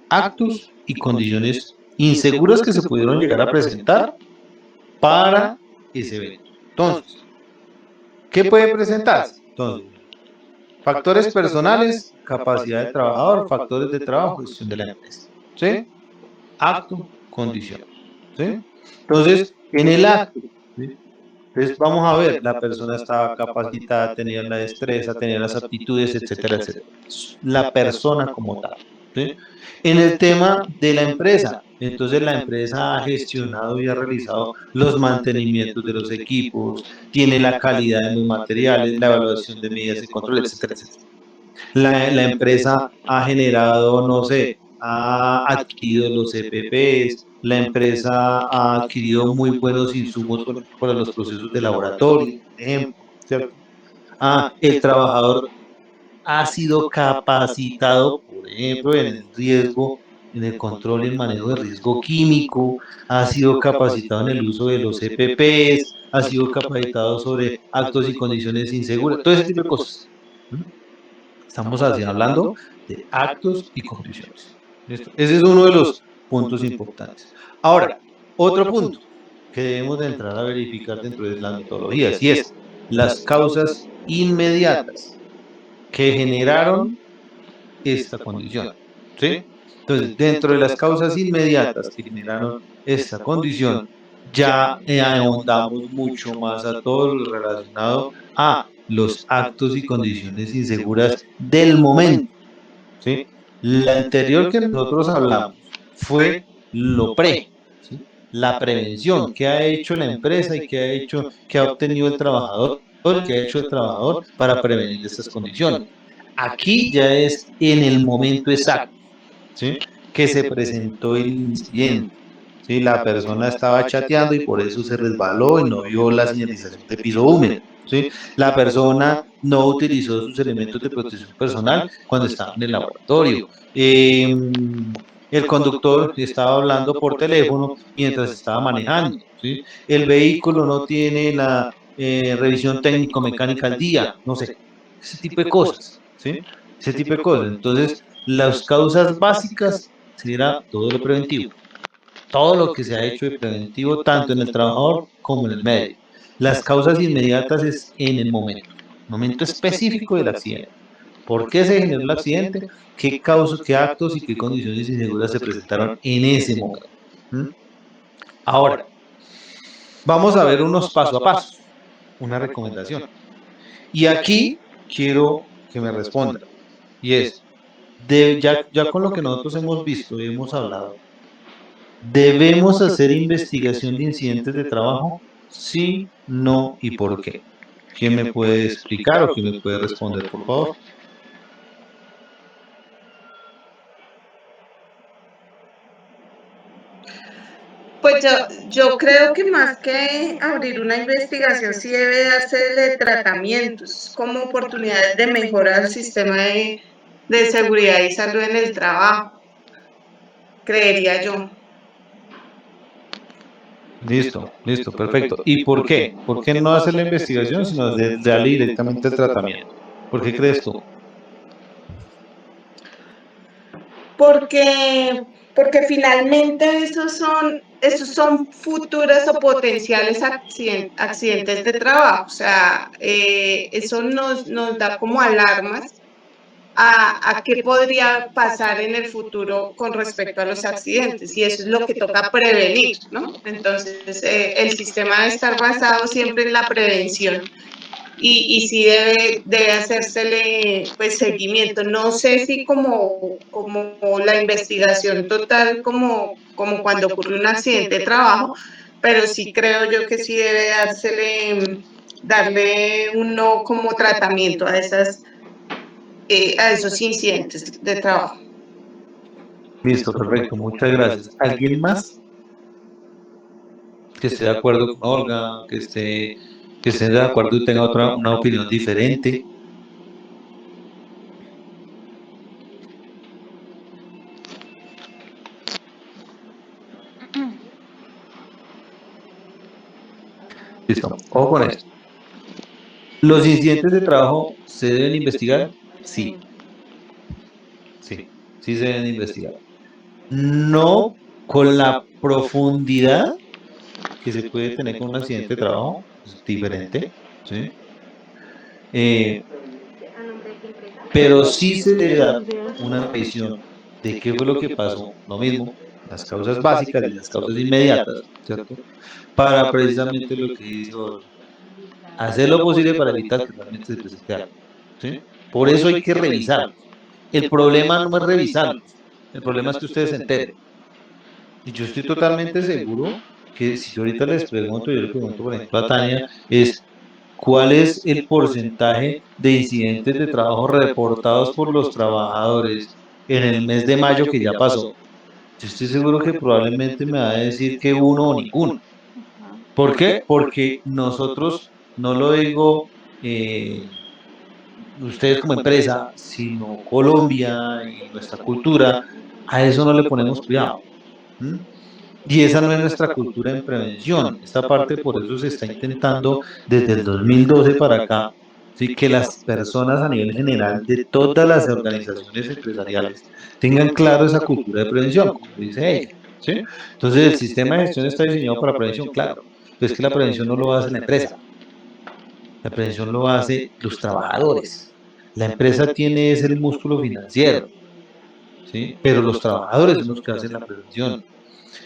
Speaker 1: actos y condiciones inseguras que se pudieron llegar a presentar para ese evento. Entonces, ¿qué puede presentarse? Entonces, factores personales, capacidad del trabajador, factores de trabajo, gestión de la empresa. ¿Sí? Acto, condición. ¿Sí? Entonces, en el acto, ¿sí? Entonces vamos a ver, la persona estaba capacitada, tenía la destreza, tenía las aptitudes, etcétera, etcétera. La persona como tal. ¿Sí? En el tema de la empresa, entonces la empresa ha gestionado y ha realizado los mantenimientos de los equipos, tiene la calidad de los materiales, la evaluación de medidas de control, etcétera, etcétera. La empresa ha generado, no sé, ha adquirido los EPPs, la empresa ha adquirido muy buenos insumos para los procesos de laboratorio, por ejemplo, ¿cierto? El trabajador ha sido capacitado, por ejemplo, en el riesgo, en el control y el manejo de riesgo químico, ha sido capacitado en el uso de los EPPs, ha sido capacitado sobre actos y condiciones inseguras, todo ese tipo de cosas. Estamos así hablando de actos y condiciones. ¿Listo? Ese es uno de los puntos importantes. Ahora, otro punto que debemos de entrar a verificar dentro de las metodologías y es las causas inmediatas que generaron esta condición. ¿Sí? Entonces, dentro de las causas inmediatas que generaron esta condición, ya ahondamos mucho más a todo lo relacionado a los actos y condiciones inseguras del momento. ¿Sí? La anterior que nosotros hablamos fue lo pre, ¿sí? La prevención, que ha hecho la empresa y que ha hecho, que ha obtenido el trabajador, que ha hecho el trabajador para prevenir estas condiciones. Aquí ya es en el momento exacto, ¿sí? Que se presentó el incidente. ¿Sí? La persona estaba chateando y por eso se resbaló y no vio la señalización de piso húmedo. ¿Sí? La persona no utilizó sus elementos de protección personal cuando estaba en el laboratorio. El conductor estaba hablando por teléfono mientras estaba manejando. ¿Sí? El vehículo no tiene la revisión técnico-mecánica al día, no sé, ese tipo de cosas. ¿Sí? Ese tipo de cosas. Entonces, las causas básicas será todo lo preventivo, todo lo que se ha hecho de preventivo, tanto en el trabajador como en el medio. Las causas inmediatas es en el momento específico del accidente. ¿Por qué se generó el accidente? ¿Qué causas, qué actos y qué condiciones inseguras se presentaron en ese momento? ¿Mm? Ahora, vamos a ver unos paso a paso, una recomendación. Y aquí quiero que me respondan. Y es, ya con lo que nosotros hemos visto y hemos hablado, ¿Debemos hacer investigación de incidentes de trabajo? Sí, no y por qué. ¿Quién me puede explicar o quién me puede responder, por favor?
Speaker 2: Pues yo creo que más que abrir una investigación, sí debe darse tratamientos como oportunidades de mejorar el sistema de seguridad y salud en el trabajo, creería yo.
Speaker 1: Listo, listo, perfecto. ¿Y por qué? ¿Por qué no hacer la investigación, sino darle directamente el tratamiento? ¿Por qué crees tú?
Speaker 2: Porque finalmente esos son futuras o potenciales accidentes de trabajo. O sea, eso nos da como alarmas a qué podría pasar en el futuro con respecto a los accidentes, y eso es lo que toca prevenir, ¿no? Entonces, el sistema debe estar basado siempre en la prevención y sí debe hacérsele pues seguimiento. No sé si como la investigación total, como cuando ocurre un accidente de trabajo, pero sí creo yo que sí debe darle un no como tratamiento a esos incidentes de trabajo.
Speaker 1: Listo, perfecto, muchas gracias. ¿Alguien más que esté de acuerdo con Olga, que esté de acuerdo y tenga una opinión diferente? Listo, ojo con esto. ¿Los incidentes de trabajo se deben investigar? Sí, sí, sí se deben investigar. No con la profundidad que se puede tener con un accidente de trabajo, es diferente, ¿sí? Eh, pero sí se debe dar una revisión de qué fue lo que pasó, lo mismo, las causas básicas y las causas inmediatas, ¿cierto? Para precisamente lo que dice Olga, hacer lo posible para evitar que realmente se presente algo, ¿sí? Por eso hay que revisarlos. El problema no es revisarlos, el problema es que ustedes se enteren. Y yo estoy totalmente seguro que si yo ahorita les pregunto, yo le pregunto, por ejemplo, a Tania, es ¿cuál es el porcentaje de incidentes de trabajo reportados por los trabajadores en el mes de mayo que ya pasó? Yo estoy seguro que probablemente me va a decir que uno o ninguno. ¿Por qué? Porque nosotros, no lo digo ustedes como empresa, sino Colombia y nuestra cultura, a eso no le ponemos cuidado. ¿M? Y esa no es nuestra cultura en prevención. Esta parte por eso se está intentando desde el 2012 para acá, ¿sí? Que las personas a nivel general de todas las organizaciones empresariales tengan claro esa cultura de prevención, como dice ella, ¿sí? Entonces el sistema de gestión está diseñado para prevención, claro, pero es que la prevención no lo hace la empresa, la prevención lo hace los trabajadores. La empresa tiene ese músculo financiero, ¿sí? Pero los trabajadores son los que hacen la prevención.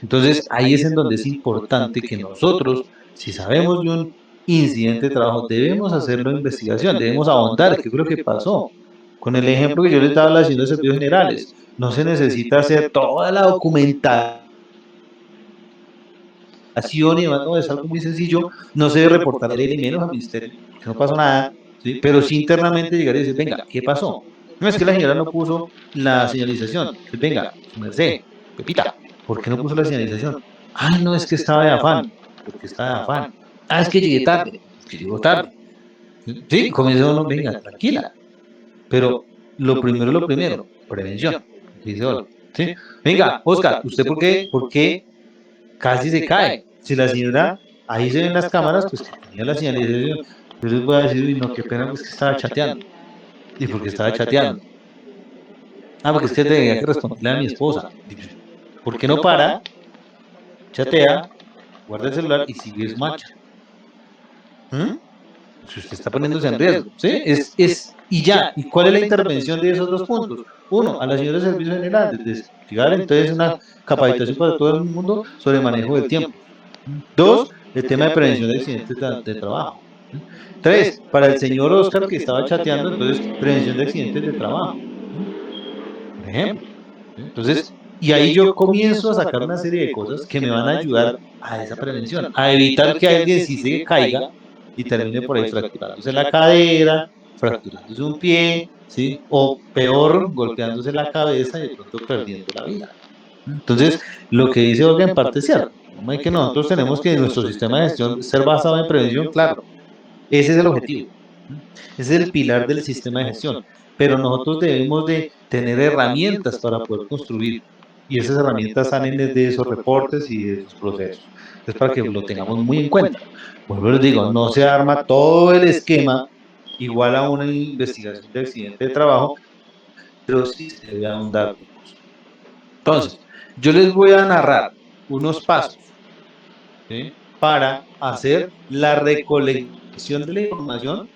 Speaker 1: Entonces, ahí es en donde es importante que nosotros, si sabemos de un incidente de trabajo, debemos hacerlo de investigación, debemos ahondar qué fue lo que pasó. Con el ejemplo que yo les daba haciendo de servicios generales, no se necesita hacer toda la documentación y demás, no, es algo muy sencillo, no se debe reportar a y menos al ministerio, porque no pasó nada, ¿sí? Pero sí internamente llegar y decir, venga, ¿qué pasó? No es que la señora no puso la señalización, entonces, venga, su merced, Pepita, ¿por qué no puso la señalización? Ay, no, es que estaba de afán, porque estaba de afán. Ah, es que llegué tarde, porque llegó tarde. Sí, comienza uno, venga, tranquila, pero lo primero, prevención, dice Olga, ¿sí? Venga, Oscar, ¿usted por qué casi se cae? Si la señora, ahí se ven las cámaras, pues que tenía la señalización. Yo les voy a decir, uy, no, qué pena, pues que estaba chateando. ¿Y por qué estaba chateando? Ah, porque es que tenía que responderle a mi esposa. ¿Por qué no para, chatea, guarda el celular y sigue su marcha? ¿Mm? Si usted está poniéndose en riesgo, ¿sí? Y ya, ¿y cuál es la intervención de esos dos puntos? Uno, a la señora de servicio general, llegar entonces una capacitación para todo el mundo sobre manejo del tiempo. Dos, el tema de prevención de accidentes de trabajo. Tres, para el señor Oscar que estaba chateando, entonces, prevención de accidentes de trabajo, por ejemplo. Entonces, Y ahí yo comienzo a sacar una serie de cosas que me van a ayudar a esa prevención, a evitar que alguien sí se caiga y termine por ahí fracturándose la cadera, fracturándose un pie, ¿sí? O peor, golpeándose la cabeza y de pronto perdiendo la vida. Entonces, lo que dice Olga en parte es cierto. ¿No? Es que nosotros tenemos que nuestro sistema de gestión ser basado en prevención, claro. Ese es el objetivo. Ese es el pilar del sistema de gestión. Pero nosotros debemos de tener herramientas para poder construir. Y esas herramientas salen desde esos reportes y de esos procesos. Es para que lo tengamos muy en cuenta. Vuelvo les digo, no se arma todo el esquema igual a una investigación de accidente de trabajo, pero sí se debe ahondar. Entonces, yo les voy a narrar unos pasos, ¿sí? Para hacer la recolección de la información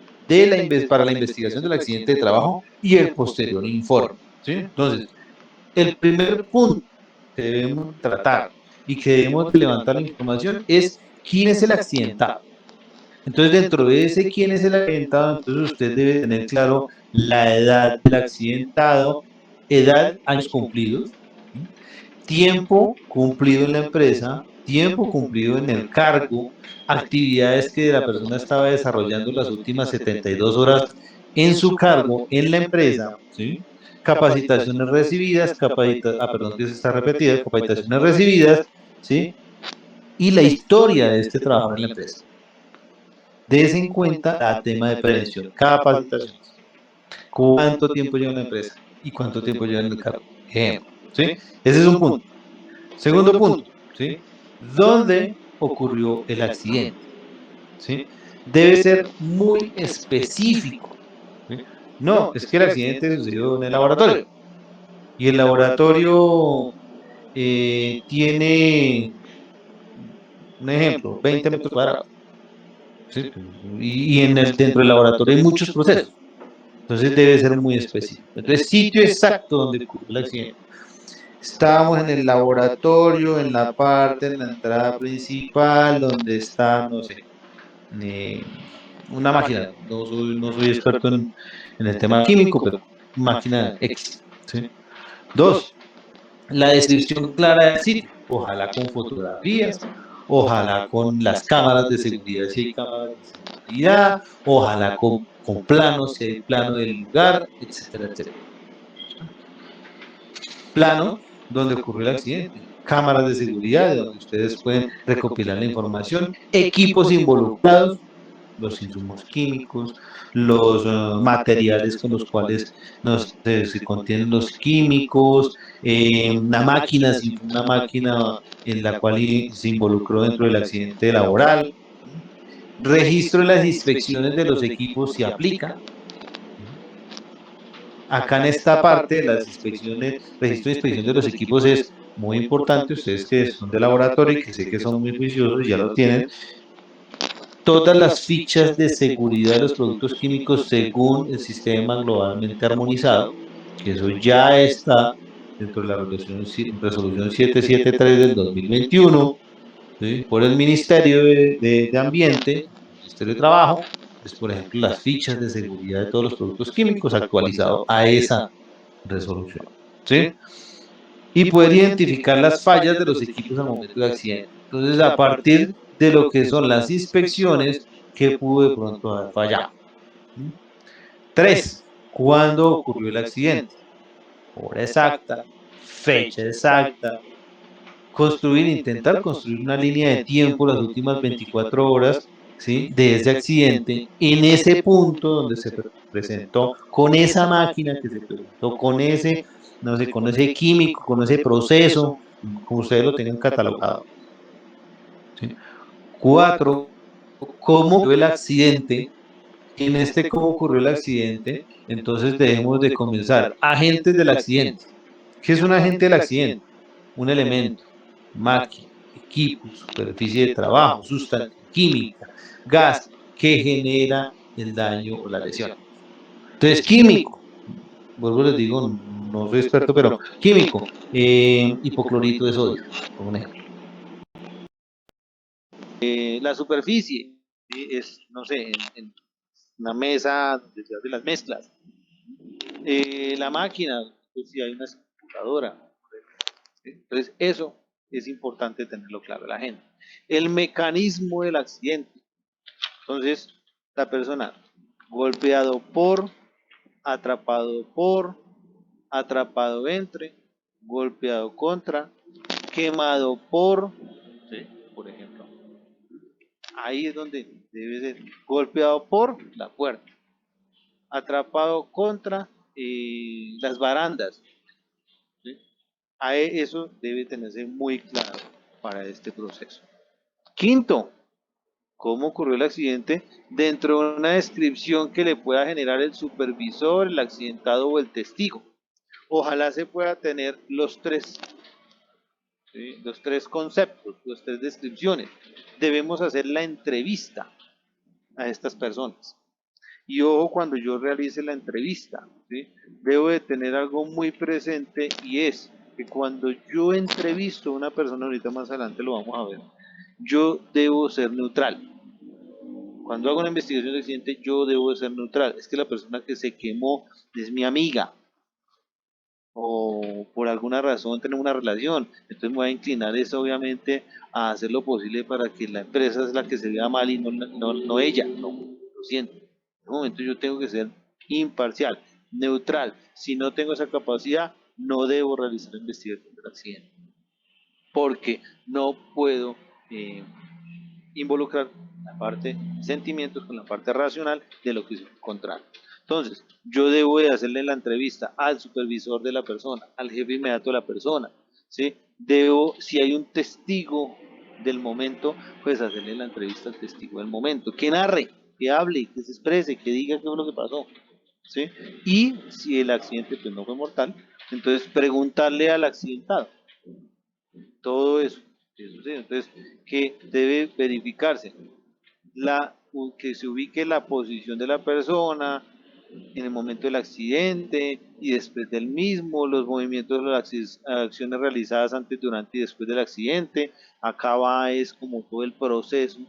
Speaker 1: para la investigación del accidente de trabajo y el posterior informe, ¿sí? Entonces, el primer punto que debemos tratar y que debemos de levantar la información es quién es el accidentado. Entonces, dentro de ese quién es el accidentado, entonces usted debe tener claro la edad del accidentado, edad, años cumplidos, ¿sí? Tiempo cumplido en la empresa, tiempo cumplido en el cargo, actividades que la persona estaba desarrollando las últimas 72 horas en su cargo en la empresa, ¿sí? Capacitaciones recibidas, perdón, que se está repetida, capacitaciones recibidas, ¿sí? Y la historia de este trabajador en la empresa. Des en cuenta el tema de prevención, capacitaciones. ¿Cuánto tiempo lleva en la empresa? ¿Y cuánto tiempo lleva en el cargo? Ejemplo, ¿sí? Ese es un punto. Segundo punto, ¿sí? ¿Dónde ocurrió el accidente? ¿Sí? Debe ser muy específico. ¿Sí? No, es que el accidente sucedió en el laboratorio. Y el laboratorio tiene, un ejemplo, 20 metros cuadrados. ¿Sí? Dentro del laboratorio hay muchos procesos. Entonces debe ser muy específico. Entonces, sitio exacto donde ocurrió el accidente. Estábamos en el laboratorio, en la parte, en la entrada principal, donde está, no sé, eh, una máquina. No soy experto en el tema químico, pero máquina X. ¿Sí? Dos, la descripción clara del sitio, ojalá con fotografías, ojalá con las cámaras de seguridad si hay cámaras de seguridad, ojalá con planos si hay plano del lugar, etcétera, etcétera. Plano donde ocurrió el accidente, cámaras de seguridad donde ustedes pueden recopilar la información, equipos involucrados, los insumos químicos, los materiales con los cuales se contienen los químicos, una máquina en la cual se involucró dentro del accidente laboral, registro de las inspecciones de los equipos si aplica. Acá en esta parte, las inspecciones, registro de inspección de los equipos es muy importante. Ustedes que son de laboratorio y que sé que son muy juiciosos y ya lo tienen, todas las fichas de seguridad de los productos químicos según el sistema globalmente armonizado, que eso ya está dentro de la resolución 773 del 2021, ¿sí? Por el Ministerio de Ambiente, Ministerio de Trabajo, es por ejemplo las fichas de seguridad de todos los productos químicos actualizado a esa resolución, ¿sí? Y poder identificar las fallas de los equipos al momento de accidente. Entonces, a partir de lo que son las inspecciones, ¿qué pudo de pronto haber fallado? Tres, ¿cuándo ocurrió el accidente? Hora exacta, fecha exacta, intentar construir una línea de tiempo las últimas 24 horas, ¿sí? De ese accidente, en ese punto donde se presentó, con esa máquina que se presentó, con ese, no sé, con ese químico, con ese proceso, como ustedes lo tengan catalogado. ¿Sí? Cuatro, ¿cómo ocurrió el accidente? En cómo ocurrió el accidente, entonces debemos de comenzar. Agentes del accidente. ¿Qué es un agente del accidente? Un elemento, máquina, equipo, superficie de trabajo, sustancia química, gas, que genera el daño o la lesión. Entonces, químico, vuelvo les digo, no soy experto, pero químico, hipoclorito de sodio, por un ejemplo. La superficie, ¿sí? Es, no sé, en una mesa donde se hacen las mezclas. La máquina, pues si hay una computadora,
Speaker 5: ¿sí? Entonces, eso es importante tenerlo claro la gente. El mecanismo del accidente. Entonces, la persona golpeado por, atrapado entre, golpeado contra, quemado por, ¿sí? Por ejemplo. Ahí es donde debe ser golpeado por la puerta, atrapado contra las barandas, ¿sí? Eso debe tenerse muy claro para este proceso. Quinto, ¿cómo ocurrió el accidente? Dentro de una descripción que le pueda generar el supervisor, el accidentado o el testigo. Ojalá se pueda tener los tres, ¿sí? Los tres conceptos, las tres descripciones. Debemos hacer la entrevista a estas personas. Y ojo, cuando yo realice la entrevista, ¿sí? Debo de tener algo muy presente, y es que cuando yo entrevisto a una persona, ahorita más adelante lo vamos a ver, yo debo ser neutral. Cuando hago una investigación de accidente, yo debo de ser neutral. Es que la persona que se quemó es mi amiga, o por alguna razón tenemos una relación, entonces me voy a inclinar eso obviamente a hacer lo posible para que la empresa es la que se vea mal y no ella, no, lo siento. En un momento yo tengo que ser imparcial, neutral. Si no tengo esa capacidad, no debo realizar la investigación del accidente, porque no puedo involucrar la parte de sentimientos con la parte racional de lo que es contrario. Entonces, yo debo de hacerle la entrevista al supervisor de la persona, al jefe inmediato de la persona, ¿sí? Debo, si hay un testigo del momento, pues hacerle la entrevista al testigo del momento, que narre, que hable, que se exprese, que diga qué fue lo que pasó, ¿sí? Y si el accidente pues no fue mortal, entonces preguntarle al accidentado todo eso que sucede. Entonces, que debe verificarse que se ubique la posición de la persona en el momento del accidente y después del mismo, los movimientos de las acciones realizadas antes, durante y después del accidente. Acá va es como todo el proceso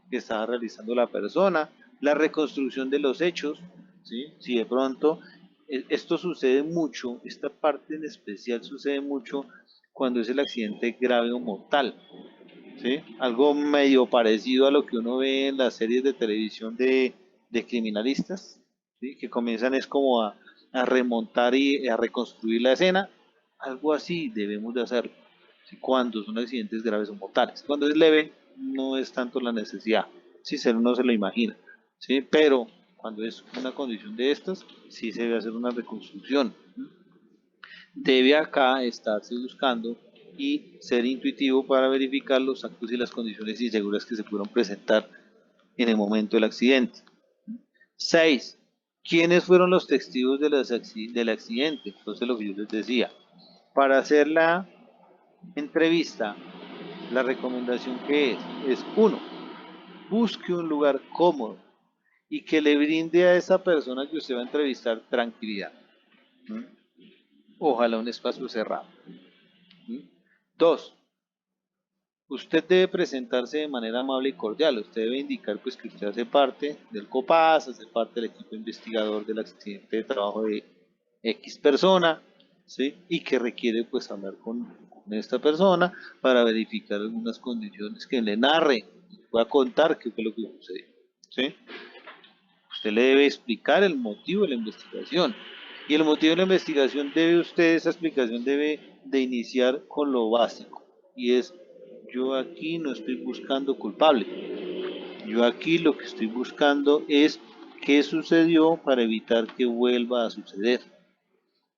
Speaker 5: que estaba realizando la persona, la reconstrucción de los hechos, ¿sí? Si de pronto esto sucede mucho, esta parte en especial sucede mucho cuando es el accidente grave o mortal, ¿sí? Algo medio parecido a lo que uno ve en las series de televisión de criminalistas, ¿sí? Que comienzan es como a remontar y a reconstruir la escena. Algo así debemos de hacerlo, ¿sí? Cuando son accidentes graves o mortales. Cuando es leve, no es tanto la necesidad, si ¿sí? Uno se lo imagina, ¿sí? Pero cuando es una condición de estas, sí se debe hacer una reconstrucción. Debe acá estarse buscando y ser intuitivo para verificar los actos y las condiciones inseguras que se pudieron presentar en el momento del accidente. 6. ¿Quiénes fueron los testigos del accidente? Entonces, lo que yo les decía, para hacer la entrevista, la recomendación que es uno, busque un lugar cómodo y que le brinde a esa persona que usted va a entrevistar tranquilidad. Ojalá un espacio cerrado. 2. Usted debe presentarse de manera amable y cordial. Usted debe indicar pues que usted hace parte del COPAS, hace parte del equipo investigador del accidente de trabajo de X persona, ¿sí? Y que requiere pues hablar con esta persona para verificar algunas condiciones, que le narre, que pueda contar qué fue lo que sucedió, ¿sí? Usted le debe explicar el motivo de la investigación. Y el motivo de la investigación esa explicación debe de iniciar con lo básico. Y es, yo aquí no estoy buscando culpable. Yo aquí lo que estoy buscando es qué sucedió para evitar que vuelva a suceder.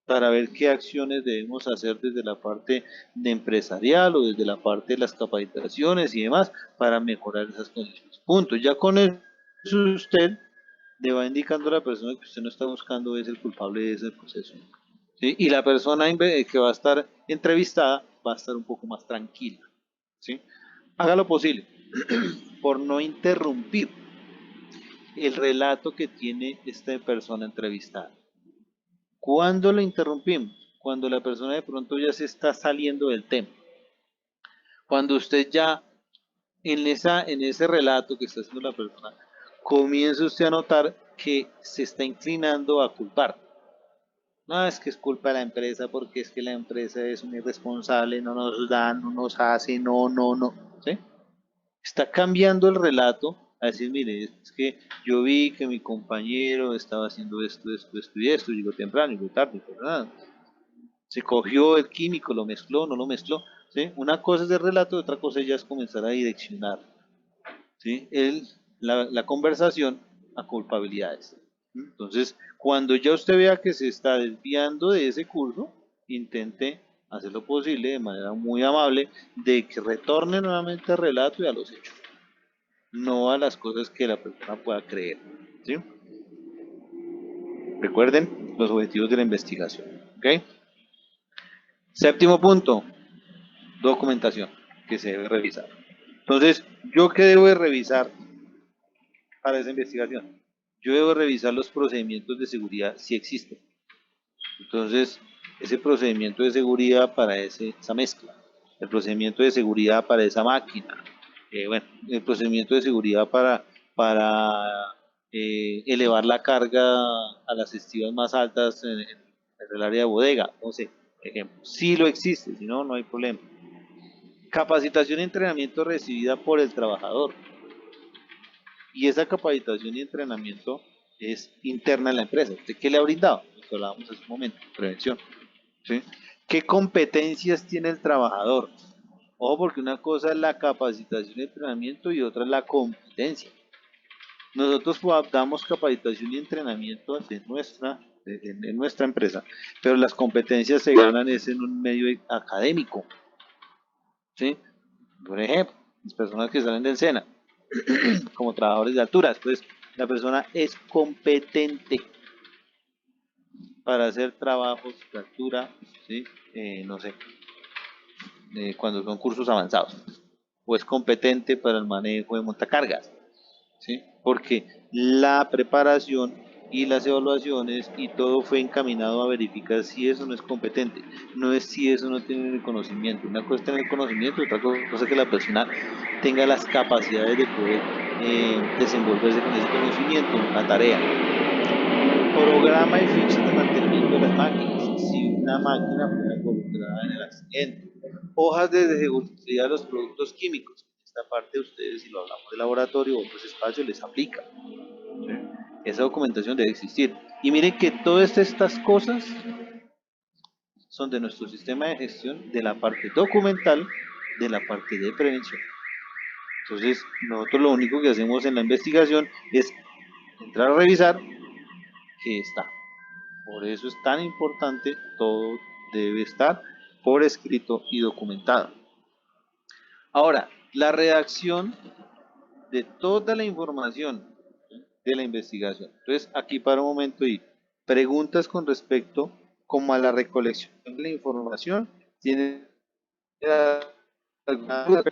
Speaker 5: Para ver qué acciones debemos hacer desde la parte de empresarial o desde la parte de las capacitaciones y demás para mejorar esas condiciones. Punto. Ya con eso usted le va indicando a la persona que usted no está buscando es el culpable de ese proceso, ¿sí? Y la persona que va a estar entrevistada va a estar un poco más tranquila, ¿sí? Haga lo posible por no interrumpir el relato que tiene esta persona entrevistada. ¿Cuándo lo interrumpimos? Cuando la persona de pronto ya se está saliendo del tema. Cuando usted ya en ese relato que está haciendo la persona, comienza usted a notar que se está inclinando a culpar. No, es que es culpa de la empresa porque es que la empresa es un irresponsable, no nos da, no nos hace, no, ¿sí? Está cambiando el relato a decir, mire, es que yo vi que mi compañero estaba haciendo esto y esto, llegó temprano, llegó tarde, pero nada. Se cogió el químico, lo mezcló, no lo mezcló, ¿sí? Una cosa es el relato, otra cosa ya es comenzar a direccionar, ¿sí? La conversación a culpabilidades. Entonces, cuando ya usted vea que se está desviando de ese curso, intente hacer lo posible de manera muy amable de que retorne nuevamente al relato y a los hechos, no a las cosas que la persona pueda creer, ¿sí? Recuerden los objetivos de la investigación, ¿ok? Séptimo punto, documentación que se debe revisar. Entonces, ¿yo qué debo de revisar para esa investigación? Yo debo revisar los procedimientos de seguridad si existen. Entonces, ese procedimiento de seguridad para esa mezcla, el procedimiento de seguridad para esa máquina, bueno, el procedimiento de seguridad para elevar la carga a las estimas más altas en el área de bodega, no sé, ejemplo. Sí lo existe, si no, no hay problema. Capacitación y entrenamiento recibida por el trabajador. Y esa capacitación y entrenamiento es interna en la empresa. ¿Usted qué le ha brindado? Lo que hablábamos hace un momento, prevención. ¿Sí? ¿Qué competencias tiene el trabajador? Ojo, porque una cosa es la capacitación y entrenamiento y otra es la competencia. Nosotros damos capacitación y entrenamiento en nuestra empresa, pero las competencias se ganan es en un medio académico. ¿Sí? Por ejemplo, las personas que salen del SENA como trabajadores de alturas, pues la persona es competente para hacer trabajos de altura, ¿sí? No sé, cuando son cursos avanzados, o es competente para el manejo de montacargas, ¿sí? Porque la preparación y las evaluaciones y todo fue encaminado a verificar si eso no es competente, no es si eso no tiene el conocimiento. Una cosa es tener conocimiento, otra cosa es que la persona tenga las capacidades de poder desenvolverse con ese conocimiento en una tarea. Programa y fichas de mantenimiento de las máquinas, si una máquina fue involucrada en el accidente. Hojas de seguridad de los productos químicos. Esta parte ustedes, si lo hablamos de laboratorio o otros espacios, les aplica. ¿Sí? Esa documentación debe existir. Y miren que todas estas cosas son de nuestro sistema de gestión, de la parte documental, de la parte de prevención. Entonces, nosotros lo único que hacemos en la investigación es entrar a revisar que está. Por eso es tan importante, todo debe estar por escrito y documentado. Ahora, la redacción de toda la información de la investigación. Entonces, aquí para un momento y preguntas con respecto como a la recolección de la información. ¿Tienen alguna duda?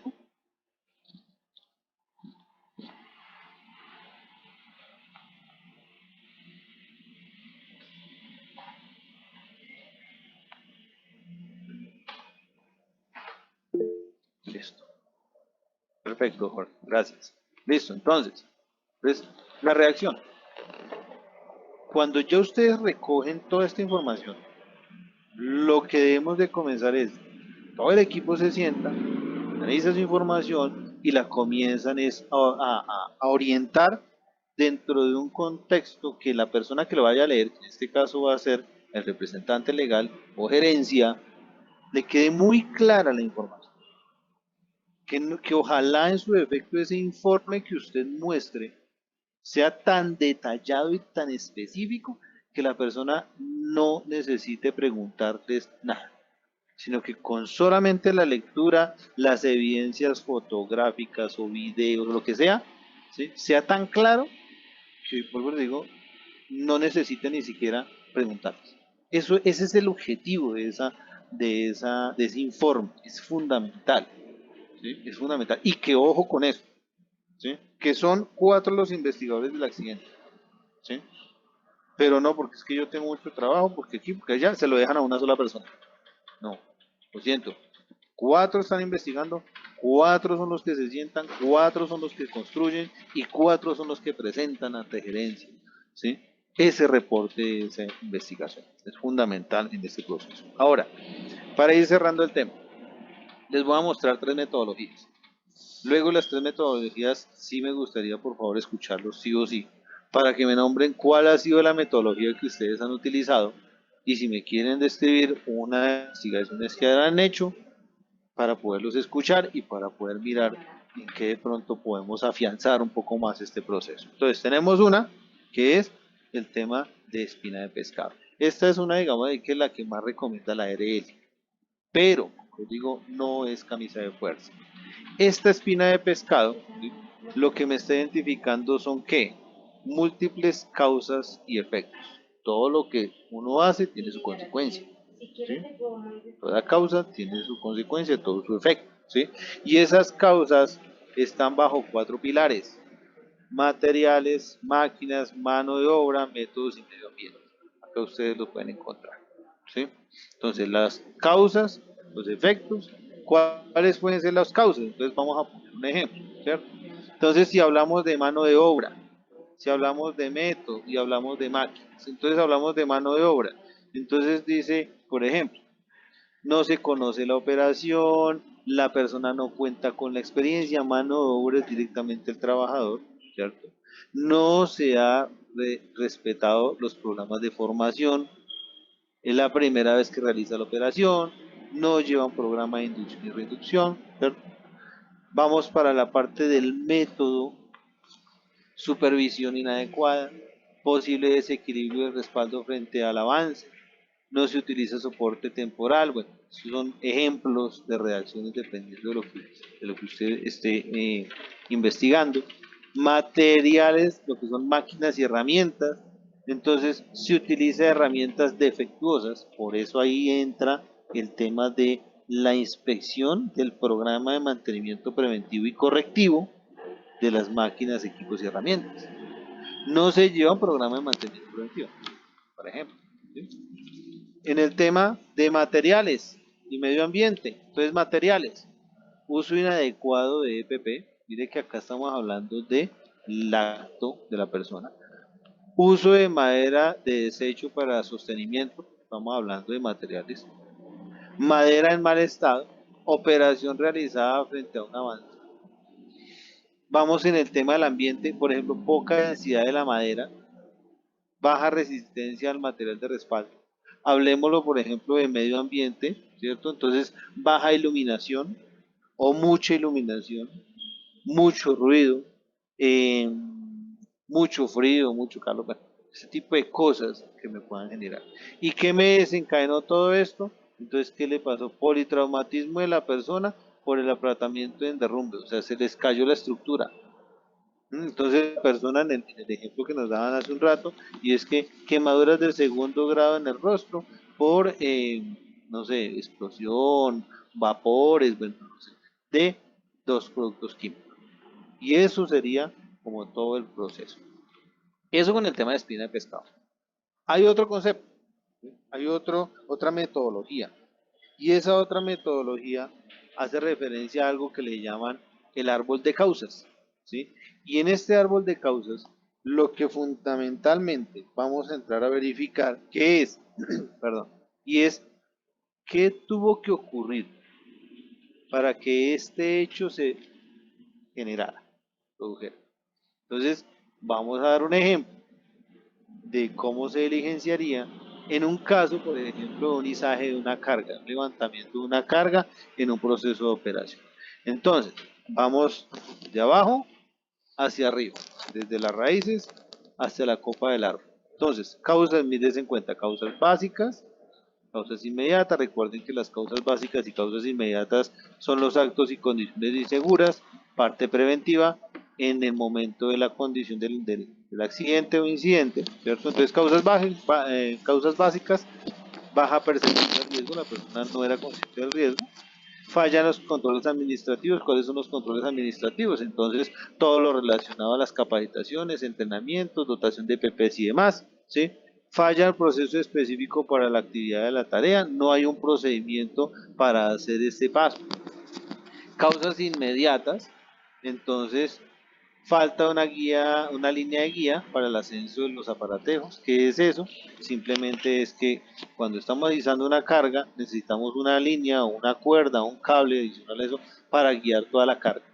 Speaker 5: Listo. Perfecto, Jorge. Gracias. Listo, entonces, la reacción. Cuando ya ustedes recogen toda esta información, lo que debemos de comenzar es, todo el equipo se sienta, analiza su información y la comienzan a orientar dentro de un contexto que la persona que lo vaya a leer, que en este caso va a ser el representante legal o gerencia, le quede muy clara la información. Que ojalá en su defecto ese informe que usted muestre sea tan detallado y tan específico que la persona no necesite preguntarles nada, sino que con solamente la lectura, las evidencias fotográficas o videos, lo que sea, ¿sí? Sea tan claro que, vuelvo le digo, no necesite ni siquiera preguntarles. Ese es el objetivo de ese informe, es fundamental, ¿sí? Es fundamental. Y que ojo con eso, ¿sí? Que son 4 los investigadores del accidente, ¿sí? Pero no porque es que yo tengo mucho trabajo, porque aquí, porque allá se lo dejan a una sola persona. No, lo siento. 4 están investigando, 4 son los que se sientan, 4 son los que construyen y 4 son los que presentan ante gerencia, ¿sí? ese reporte de esa investigación. Es fundamental en este proceso. Ahora, para ir cerrando el tema, les voy a mostrar 3 metodologías. Luego las 3 metodologías sí me gustaría por favor escucharlos sí o sí, para que me nombren cuál ha sido la metodología que ustedes han utilizado y si me quieren describir una de las investigaciones que han hecho para poderlos escuchar y para poder mirar en qué de pronto podemos afianzar un poco más este proceso. Entonces tenemos una que es el tema de espina de pescado. Esta es una, digamos, que es la que más recomienda la ARL, pero, como digo, no es camisa de fuerza. Esta espina de pescado, ¿sí? Lo que me está identificando son ¿qué? Múltiples causas y efectos. Todo lo que uno hace tiene su consecuencia. ¿Sí? Toda causa tiene su consecuencia, todo su efecto. ¿Sí? Y esas causas están bajo 4 pilares: materiales, máquinas, mano de obra, métodos y medio ambiente. Acá ustedes lo pueden encontrar. ¿Sí? Entonces, las causas, los efectos, ¿cuáles pueden ser las causas? Entonces, vamos a poner un ejemplo, ¿cierto? Entonces, si hablamos de mano de obra, si hablamos de método y hablamos de máquinas, entonces hablamos de mano de obra. Entonces, dice, por ejemplo, no se conoce la operación, la persona no cuenta con la experiencia, mano de obra es directamente el trabajador, ¿cierto? No se ha respetado los programas de formación, es la primera vez que realiza la operación, no lleva un programa de inducción y reducción, ¿cierto? Vamos para la parte del método: supervisión inadecuada, posible desequilibrio de respaldo frente al avance, no se utiliza soporte temporal. Bueno, estos son ejemplos de redacciones dependiendo de lo que usted esté investigando. Materiales, lo que son máquinas y herramientas. Entonces, se utiliza herramientas defectuosas, por eso ahí entra el tema de la inspección del programa de mantenimiento preventivo y correctivo de las máquinas, equipos y herramientas. No se lleva un programa de mantenimiento preventivo, por ejemplo. ¿Sí? En el tema de materiales y medio ambiente, entonces materiales, uso inadecuado de EPP, mire que acá estamos hablando de acto de la persona, uso de madera de desecho para sostenimiento, estamos hablando de materiales, madera en mal estado, operación realizada frente a un avance. Vamos en el tema del ambiente, por ejemplo, poca densidad de la madera, baja resistencia al material de respaldo. Hablemoslo, por ejemplo, de medio ambiente, ¿cierto? Entonces, baja iluminación o mucha iluminación, mucho ruido, eh, mucho frío, mucho calor, bueno, ese tipo de cosas que me puedan generar. ¿Y qué me desencadenó todo esto? Entonces, ¿qué le pasó? Politraumatismo de la persona por el aplatamiento en derrumbe, o sea, se les cayó la estructura. Entonces, la persona en el ejemplo que nos daban hace un rato, y es que quemaduras del 2.º grado en el rostro por, no sé, explosión, vapores, bueno, no sé, de 2 productos químicos. Y eso sería como todo el proceso. Eso con el tema de espina de pescado. Hay otro concepto, ¿sí? Hay otra metodología, y esa otra metodología hace referencia a algo que le llaman el árbol de causas, ¿sí? Y en este árbol de causas, lo que fundamentalmente vamos a entrar a verificar, ¿qué es? Perdón, y es qué tuvo que ocurrir para que este hecho se generara, produjera. Entonces, vamos a dar un ejemplo de cómo se diligenciaría en un caso, por ejemplo, de un izaje de una carga, un levantamiento de una carga en un proceso de operación. Entonces, vamos de abajo hacia arriba, desde las raíces hasta la copa del árbol. Entonces, causas, miren en cuenta, causas básicas, causas inmediatas. Recuerden que las causas básicas y causas inmediatas son los actos y condiciones inseguras, parte preventiva en el momento de la condición del accidente o incidente, ¿cierto? Entonces, causas básicas: baja percepción del riesgo, la persona no era consciente del riesgo. Fallan los controles administrativos. ¿Cuáles son los controles administrativos? Entonces, todo lo relacionado a las capacitaciones, entrenamientos, dotación de PPs y demás, ¿sí? Falla el proceso específico para la actividad de la tarea, no hay un procedimiento para hacer este paso. Causas inmediatas, entonces Falta una guía, una línea de guía para el ascenso de los aparatejos. ¿Qué es eso? Simplemente es que cuando estamos realizando una carga, necesitamos una línea o una cuerda, un cable adicional a eso para guiar toda la carga,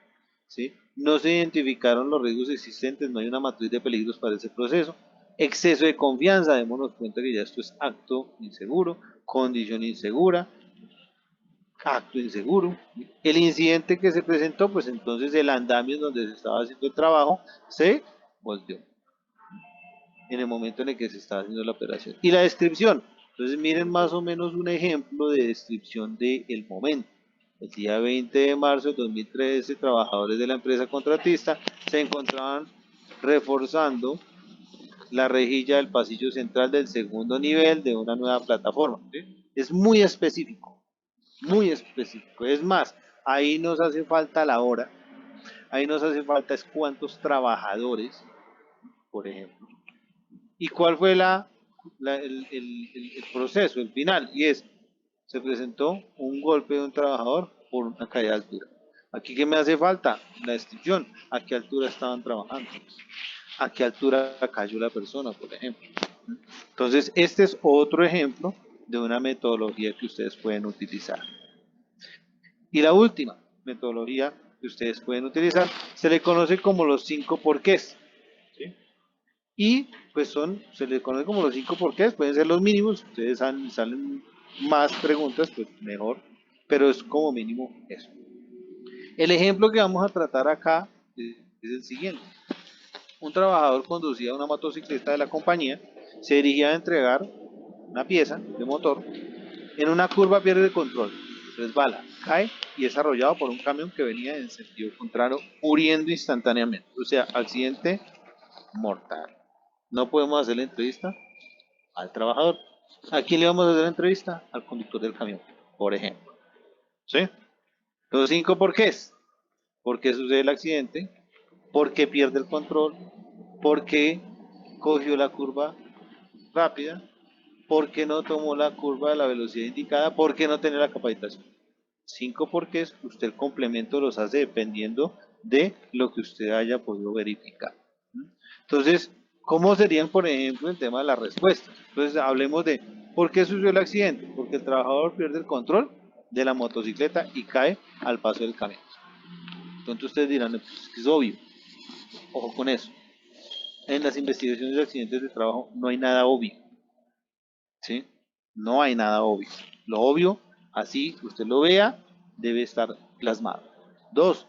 Speaker 5: ¿sí? No se identificaron los riesgos existentes, no hay una matriz de peligros para ese proceso. Exceso de confianza, démonos cuenta que ya esto es acto inseguro, condición insegura, acto inseguro. El incidente que se presentó, pues entonces el andamio en donde se estaba haciendo el trabajo se volteó en el momento en el que se estaba haciendo la operación. Y la descripción, entonces miren más o menos un ejemplo de descripción del momento. El día 20 de marzo de 2013, trabajadores de la empresa contratista se encontraban reforzando la rejilla del pasillo central del segundo nivel de una nueva plataforma. ¿Sí? Es muy específico, muy específico. Es más, ahí nos hace falta la hora, ahí nos hace falta es cuántos trabajadores, por ejemplo. ¿Y cuál fue el proceso, el final? Y es, se presentó un golpe de un trabajador por una caída de altura. Aquí, ¿qué me hace falta? La descripción. ¿A qué altura estaban trabajando? ¿A qué altura cayó la persona, por ejemplo? Entonces, este es otro ejemplo de una metodología que ustedes pueden utilizar. Y la última metodología que ustedes pueden utilizar se le conoce como los 5 porqués. ¿Sí? Y pues se le conoce como los 5 porqués, pueden ser los mínimos, si ustedes salen más preguntas, pues mejor, pero es como mínimo eso. El ejemplo que vamos a tratar acá es el siguiente. Un trabajador conducía una motocicleta de la compañía, se dirigía a entregar una pieza de motor, en una curva pierde el control, resbala, cae y es arrollado por un camión que venía en sentido contrario, muriendo instantáneamente. O sea, accidente mortal. No podemos hacer la entrevista al trabajador. ¿A quién le vamos a hacer la entrevista? Al conductor del camión, por ejemplo. ¿Sí? Los 5 porqués. ¿Por qué sucede el accidente? ¿Por qué pierde el control? ¿Por qué cogió la curva rápida? ¿Por qué no tomó la curva a la velocidad indicada? ¿Por qué no tenía la capacitación? 5 porqués, usted el complemento los hace dependiendo de lo que usted haya podido verificar. Entonces, ¿cómo serían, por ejemplo, el tema de la respuesta? Entonces, hablemos de ¿por qué sucedió el accidente? Porque el trabajador pierde el control de la motocicleta y cae al paso del camión. Entonces ustedes dirán, pues, es obvio. Ojo con eso. En las investigaciones de accidentes de trabajo no hay nada obvio. ¿Sí? No hay nada obvio. Lo obvio, así usted lo vea, debe estar plasmado. 2.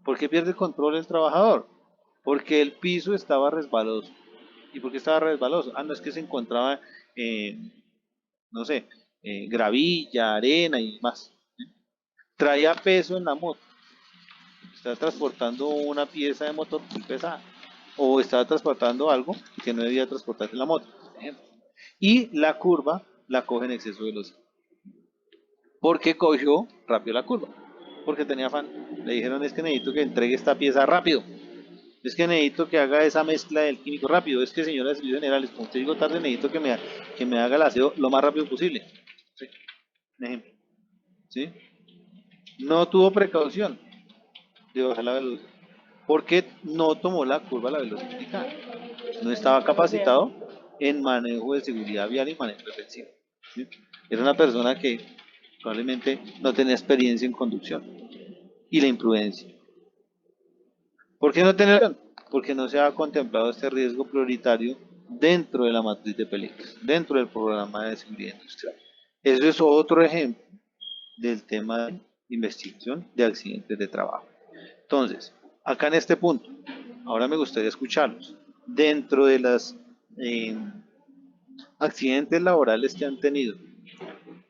Speaker 5: ¿Por qué pierde el control el trabajador? Porque el piso estaba resbaloso. ¿Y por qué estaba resbaloso? Ah, no, es que se encontraba, no sé, gravilla, arena y más. ¿Sí? Traía peso en la moto. Estaba transportando una pieza de motor muy pesada. O estaba transportando algo que no debía transportar en la moto, por ejemplo. Y la curva la coge en exceso de velocidad. ¿Por qué cogió rápido la curva? Porque tenía afán. Le dijeron, es que necesito que entregue esta pieza rápido. Es que necesito que haga esa mezcla del químico rápido. Es que, señora de servicios generales, como usted llegó tarde, necesito que me haga el aseo lo más rápido posible. ¿Sí? Un ejemplo. ¿Sí? No tuvo precaución de bajar la velocidad. ¿Por qué no tomó la curva a la velocidad indicada? No estaba capacitado en manejo de seguridad vial y manejo defensivo. ¿Sí? Era una persona que probablemente no tenía experiencia en conducción y la imprudencia. ¿Por qué no tener? Porque no se ha contemplado este riesgo prioritario dentro de la matriz de peligros, dentro del programa de seguridad industrial. Eso es otro ejemplo del tema de investigación de accidentes de trabajo. Entonces, acá en este punto, ahora me gustaría escucharlos. Dentro de las accidentes laborales que han tenido,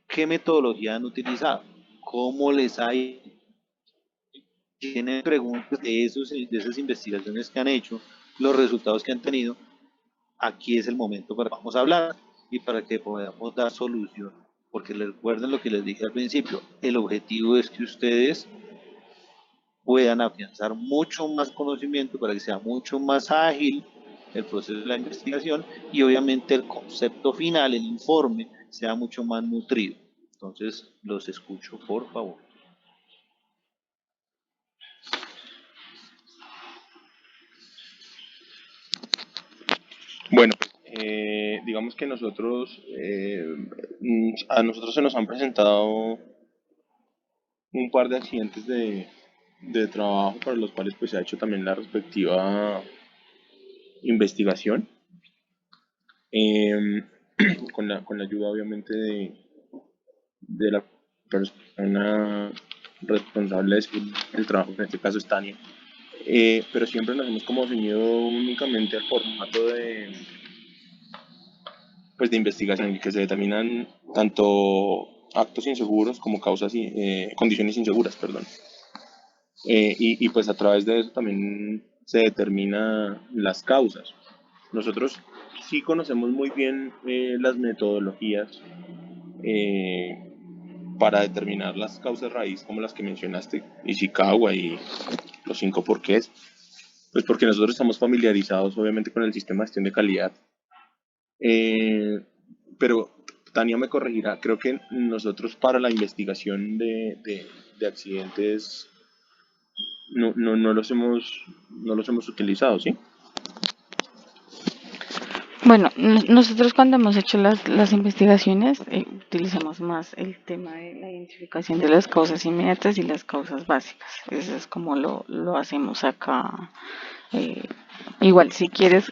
Speaker 5: ¿qué metodología han utilizado? ¿Cómo les ha ido? Tienen preguntas de esas investigaciones que han hecho, los resultados que han tenido, aquí es el momento para que vamos a hablar y para que podamos dar solución. Porque recuerden lo que les dije al principio, el objetivo es que ustedes puedan afianzar mucho más conocimiento para que sea mucho más ágil el proceso de la investigación y obviamente el concepto final, el informe, sea mucho más nutrido. Entonces, los escucho, por favor.
Speaker 6: Bueno, digamos que nosotros, a nosotros se nos han presentado un par de accidentes de trabajo para los cuales pues se ha hecho también la respectiva investigación, eh, con la ayuda obviamente de la persona responsable del trabajo, que en este caso es Tania. Pero siempre nos hemos como ceñido únicamente al formato pues, de investigación, en el que se determinan tanto actos inseguros como condiciones inseguras, perdón. Y pues a través de eso también se determinan las causas. Nosotros sí conocemos muy bien las metodologías para determinar las causas raíz, como las que mencionaste, Ishikawa y los 5 porqués, pues porque nosotros estamos familiarizados obviamente con el sistema de gestión de calidad. Pero Tania me corregirá, creo que nosotros para la investigación de accidentes no los hemos utilizado, ¿sí?
Speaker 3: Bueno, nosotros cuando hemos hecho las investigaciones utilizamos más el tema de la identificación de las causas inmediatas y las causas básicas. Eso es como lo hacemos acá. Eh, Igual, si quieres,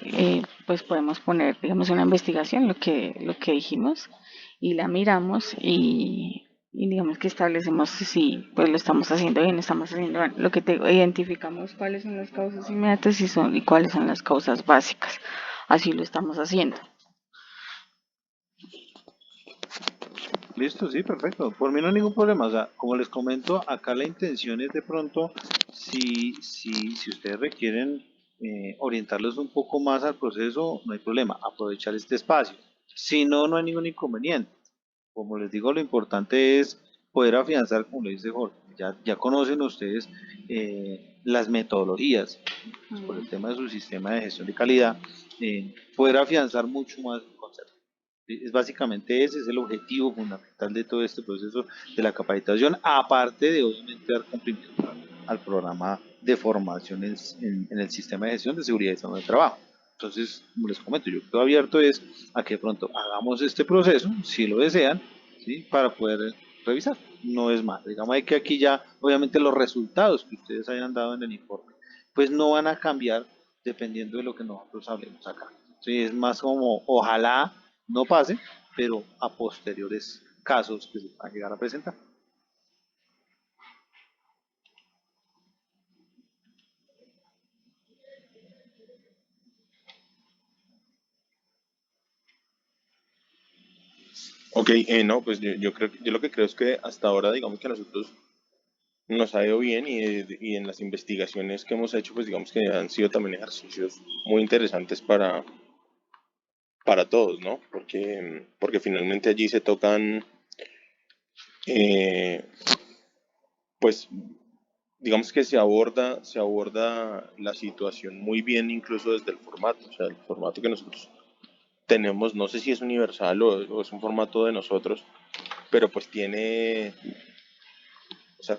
Speaker 3: pues podemos poner, digamos, una investigación, lo que dijimos, y la miramos y digamos que establecemos si pues lo estamos haciendo bien, estamos haciendo mal. Lo que te digo, identificamos cuáles son las causas inmediatas y cuáles son las causas básicas. Así lo estamos haciendo.
Speaker 1: Listo, sí, perfecto. Por mí no hay ningún problema. O sea, como les comento, acá la intención es de pronto, si ustedes requieren orientarlos un poco más al proceso, no hay problema, aprovechar este espacio. Si no, no hay ningún inconveniente. Como les digo, lo importante es poder afianzar, como le dice Jorge, ya conocen ustedes las metodologías por el tema de su sistema de gestión de calidad, poder afianzar mucho más el concepto. Es básicamente ese es el objetivo fundamental de todo este proceso de la capacitación, aparte de obviamente dar cumplimiento al programa de formación en el sistema de gestión de seguridad y salud del trabajo. Entonces, como les comento, yo quedo abierto a que de pronto hagamos este proceso, si lo desean, ¿sí? Para poder revisar. No es más, digamos que aquí ya, obviamente los resultados que ustedes hayan dado en el informe, pues no van a cambiar dependiendo de lo que nosotros hablemos acá. ¿Sí? Es más como, ojalá no pase, pero a posteriores casos que se van a llegar a presentar.
Speaker 6: Ok, no, pues yo lo que creo es que hasta ahora, digamos que a nosotros nos ha ido bien y en las investigaciones que hemos hecho, pues digamos que han sido también ejercicios muy interesantes para todos, ¿no? Porque finalmente allí se tocan, eh, pues digamos que se aborda la situación muy bien incluso desde el formato, o sea, el formato que nosotros tenemos, no sé si es universal o es un formato de nosotros, pero pues o sea,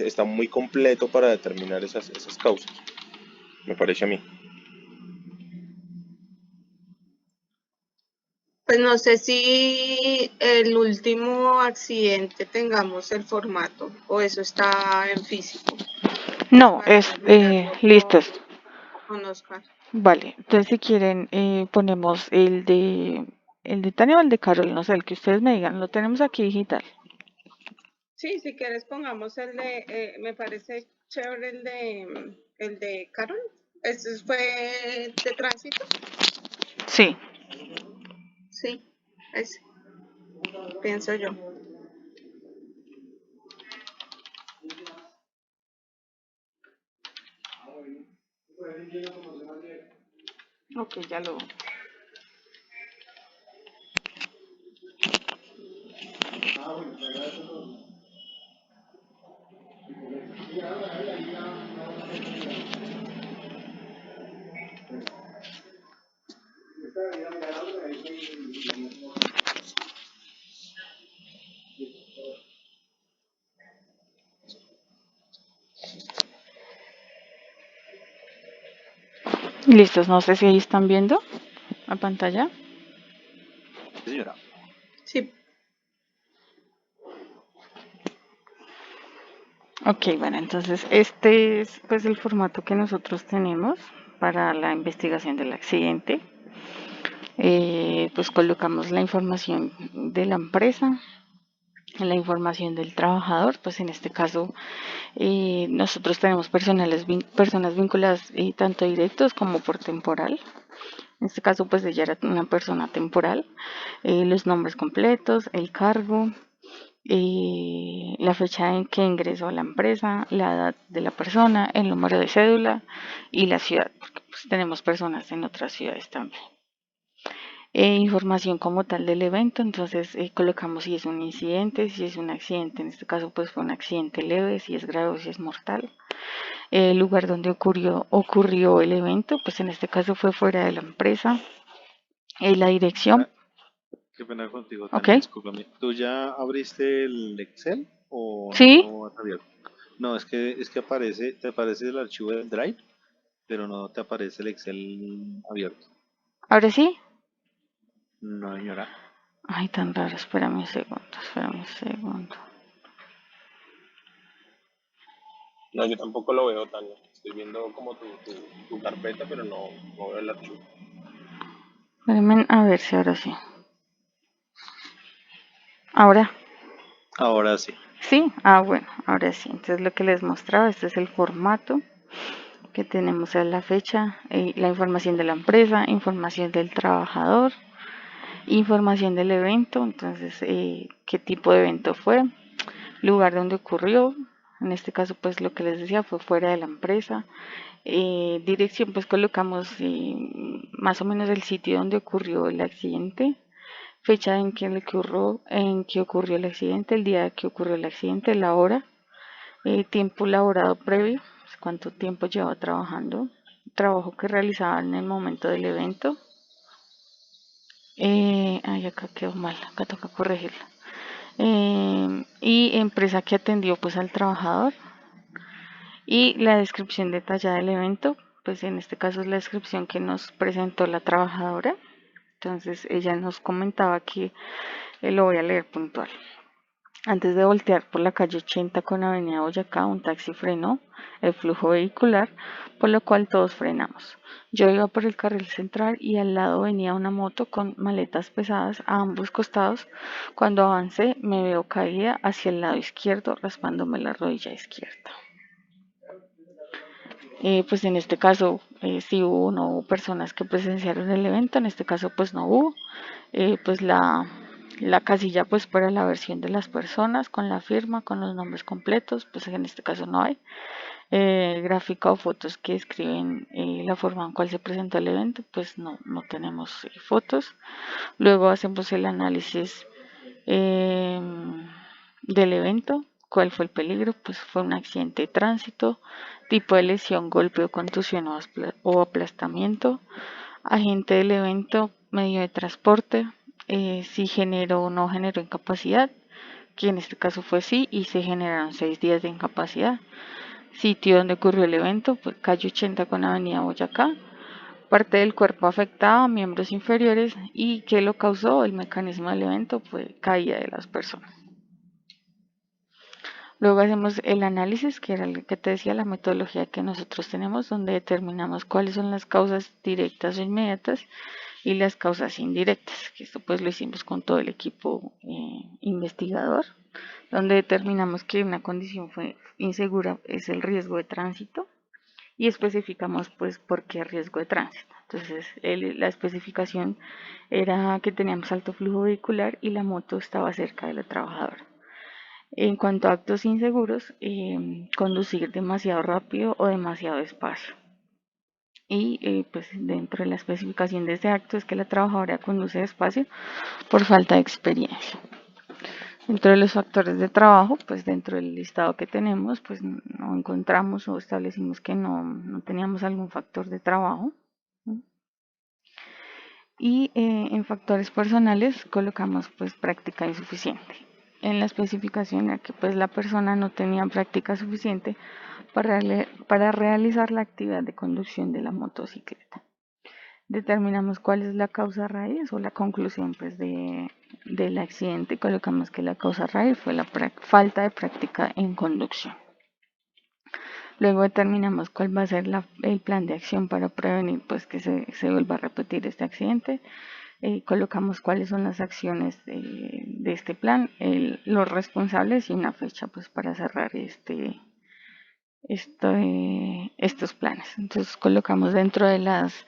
Speaker 6: está muy completo para determinar esas causas, me parece a mí.
Speaker 2: Pues no sé si el último accidente tengamos el formato o eso está en físico
Speaker 3: No,
Speaker 2: para mirarlo
Speaker 3: listos.
Speaker 2: con Oscar.
Speaker 3: Vale, entonces si quieren ponemos el de Tania o el de Carol, no sé, el que ustedes me digan, lo tenemos aquí digital.
Speaker 2: Sí, si quieres pongamos el de, me parece chévere el de Carol. ¿Ese fue de tránsito?
Speaker 3: Sí,
Speaker 2: Sí, ese, pienso yo.
Speaker 3: ok, ya lo. Listos, no sé si ahí están viendo. ¿A pantalla?
Speaker 5: Sí, señora.
Speaker 2: Sí,
Speaker 3: Ok, bueno, entonces este es pues el formato que nosotros tenemos para la investigación del accidente. Pues colocamos la información de la empresa, la información del trabajador, pues en este caso nosotros tenemos personas vinculadas tanto directos como por temporal. En este caso, pues ella era una persona temporal, los nombres completos, el cargo, la fecha en que ingresó a la empresa, la edad de la persona, el número de cédula y la ciudad, porque pues, tenemos personas en otras ciudades también. Información como tal del evento, entonces colocamos si es un incidente, si es un accidente, en este caso pues fue un accidente leve, si es grave o si es mortal. El lugar donde ocurrió el evento, pues en este caso fue fuera de la empresa. La dirección,
Speaker 5: Qué pena contigo,
Speaker 3: ok,
Speaker 5: Tania, discúlpame. ¿Tú ya abriste el Excel o no
Speaker 3: sí,
Speaker 5: lo has abierto? No, es que te aparece el archivo del Drive, pero no te aparece el Excel abierto.
Speaker 3: ahora sí.
Speaker 5: No, señora.
Speaker 3: Ay, tan raro, espérame un segundo, espérame un segundo.
Speaker 6: No, yo tampoco lo veo, Tania. Estoy viendo como tu carpeta, pero no veo el archivo.
Speaker 3: Espérame a ver si ahora sí. Ahora,
Speaker 5: Ahora sí.
Speaker 3: sí, bueno, ahora sí. Entonces lo que les mostraba, este es el formato que tenemos a la fecha, la información de la empresa, información del trabajador, información del evento, entonces qué tipo de evento fue, lugar donde ocurrió, en este caso pues lo que les decía fue fuera de la empresa, dirección pues colocamos más o menos el sitio donde ocurrió el accidente, fecha en que ocurrió el accidente, el día que ocurrió el accidente, la hora, tiempo laborado previo, pues, cuánto tiempo llevaba trabajando, trabajo que realizaba en el momento del evento. Ay, acá quedó mal, acá toca corregirlo. Y empresa que atendió pues al trabajador y la descripción detallada del evento, pues en este caso es la descripción que nos presentó la trabajadora. Entonces ella nos comentaba que lo voy a leer puntual. Antes de voltear por la calle 80 con Avenida Boyacá, un taxi frenó el flujo vehicular, por lo cual todos frenamos. Yo iba por el carril central y al lado venía una moto con maletas pesadas a ambos costados. Cuando avancé, me veo caída hacia el lado izquierdo, raspándome la rodilla izquierda. Pues en este caso, sí hubo o no hubo personas que presenciaron el evento, en este caso pues no hubo. Pues la casilla pues para la versión de las personas con la firma, con los nombres completos, pues en este caso no hay. Gráfica o fotos que describen la forma en cual se presentó el evento, pues no tenemos fotos. Luego hacemos el análisis eh, del evento. ¿Cuál fue el peligro? Pues fue un accidente de tránsito, tipo de lesión, golpe o contusión o aplastamiento, agente del evento, medio de transporte, si generó o no generó incapacidad, que en este caso fue sí, y se generaron 6 días de incapacidad. Sitio donde ocurrió el evento, pues calle 80 con Avenida Boyacá. Parte del cuerpo afectado, miembros inferiores, y qué lo causó, el mecanismo del evento fue caída de las personas. Luego hacemos el análisis, que era el que te decía, la metodología que nosotros tenemos, donde determinamos cuáles son las causas directas o inmediatas y las causas indirectas, que esto pues lo hicimos con todo el equipo investigador, donde determinamos que una condición fue insegura es el riesgo de tránsito y especificamos pues por qué riesgo de tránsito. Entonces la especificación era que teníamos alto flujo vehicular y la moto estaba cerca de la trabajadora. En cuanto a actos inseguros, conducir demasiado rápido o demasiado despacio. Y pues dentro de la especificación de este acto es que la trabajadora conduce despacio por falta de experiencia. Dentro de los factores de trabajo, pues dentro del listado que tenemos, pues no encontramos o establecimos que no teníamos algún factor de trabajo. ¿No? Y en factores personales colocamos pues práctica insuficiente. En la especificación era que pues la persona no tenía práctica suficiente para realizar la actividad de conducción de la motocicleta. Determinamos cuál es la causa raíz o la conclusión pues, del accidente y colocamos que la causa raíz fue la falta de práctica en conducción. Luego determinamos cuál va a ser el plan de acción para prevenir pues, que se vuelva a repetir este accidente. Colocamos cuáles son las acciones de este plan, los responsables y una fecha pues, para cerrar estos planes. Entonces colocamos dentro de las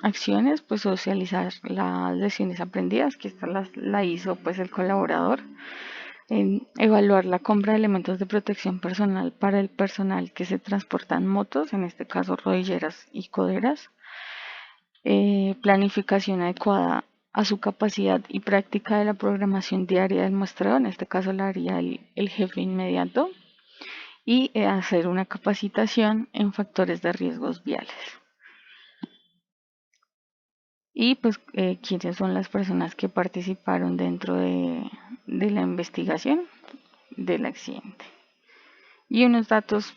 Speaker 3: acciones, pues socializar las lecciones aprendidas, que esta la hizo pues el colaborador, evaluar la compra de elementos de protección personal para el personal que se transporta en motos, en este caso rodilleras y coderas, planificación adecuada a su capacidad y práctica de la programación diaria del muestreo, en este caso la haría el jefe inmediato, y hacer una capacitación en factores de riesgos viales. Y pues quiénes son las personas que participaron dentro de la investigación del accidente. Y unos datos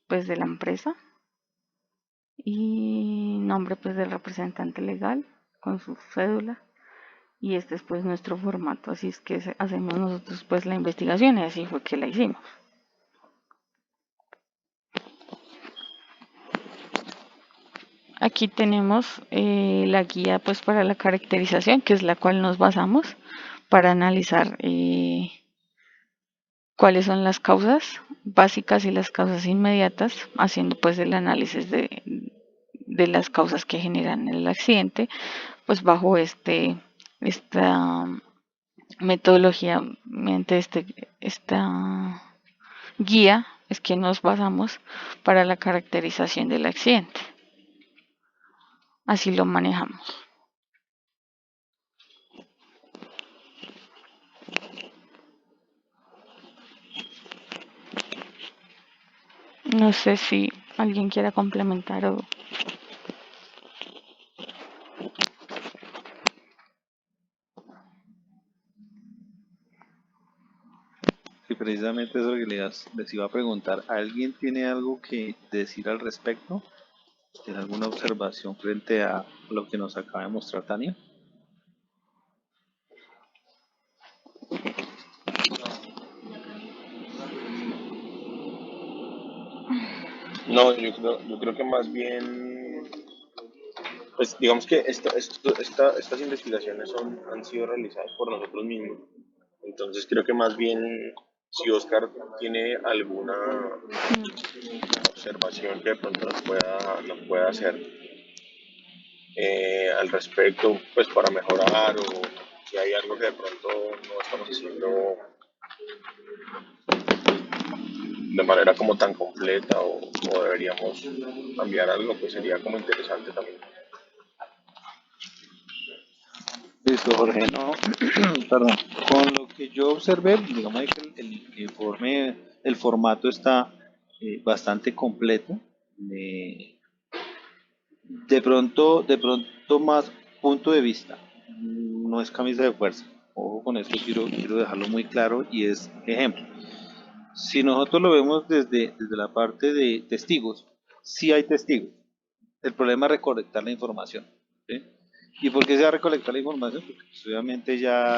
Speaker 3: pues de la empresa y nombre pues del representante legal con su cédula. Y este es pues nuestro formato, así es que hacemos nosotros pues la investigación y así fue que la hicimos. Aquí tenemos la guía pues para la caracterización, que es la cual nos basamos para analizar cuáles son las causas básicas y las causas inmediatas, haciendo pues el análisis de las causas que generan el accidente, pues bajo esta metodología, mediante esta guía es que nos basamos para la caracterización del accidente. Así lo manejamos. No sé si alguien quiera complementar o...
Speaker 1: Sí, precisamente eso que les iba a preguntar. ¿Alguien tiene algo que decir al respecto? ¿Tiene alguna observación frente a lo que nos acaba de mostrar Tania?
Speaker 6: No, yo creo que más bien, pues digamos que estas investigaciones han sido realizadas por nosotros mismos. Entonces creo que más bien, si Oscar tiene alguna observación que de pronto nos pueda hacer al respecto, pues para mejorar, o si hay algo que de pronto no estamos haciendo de manera como tan completa, o deberíamos cambiar algo, pues sería como interesante también.
Speaker 1: Listo, Jorge, no, perdón. Con lo que yo observé, digamos que el informe, el formato está bastante completo. De pronto más punto de vista, no es camisa de fuerza. Ojo con esto, quiero dejarlo muy claro y es ejemplo. Si nosotros lo vemos desde la parte de testigos, sí hay testigos. El problema es recolectar la información, ¿sí? ¿Y por qué se va a recolectar la información? Porque pues, obviamente ya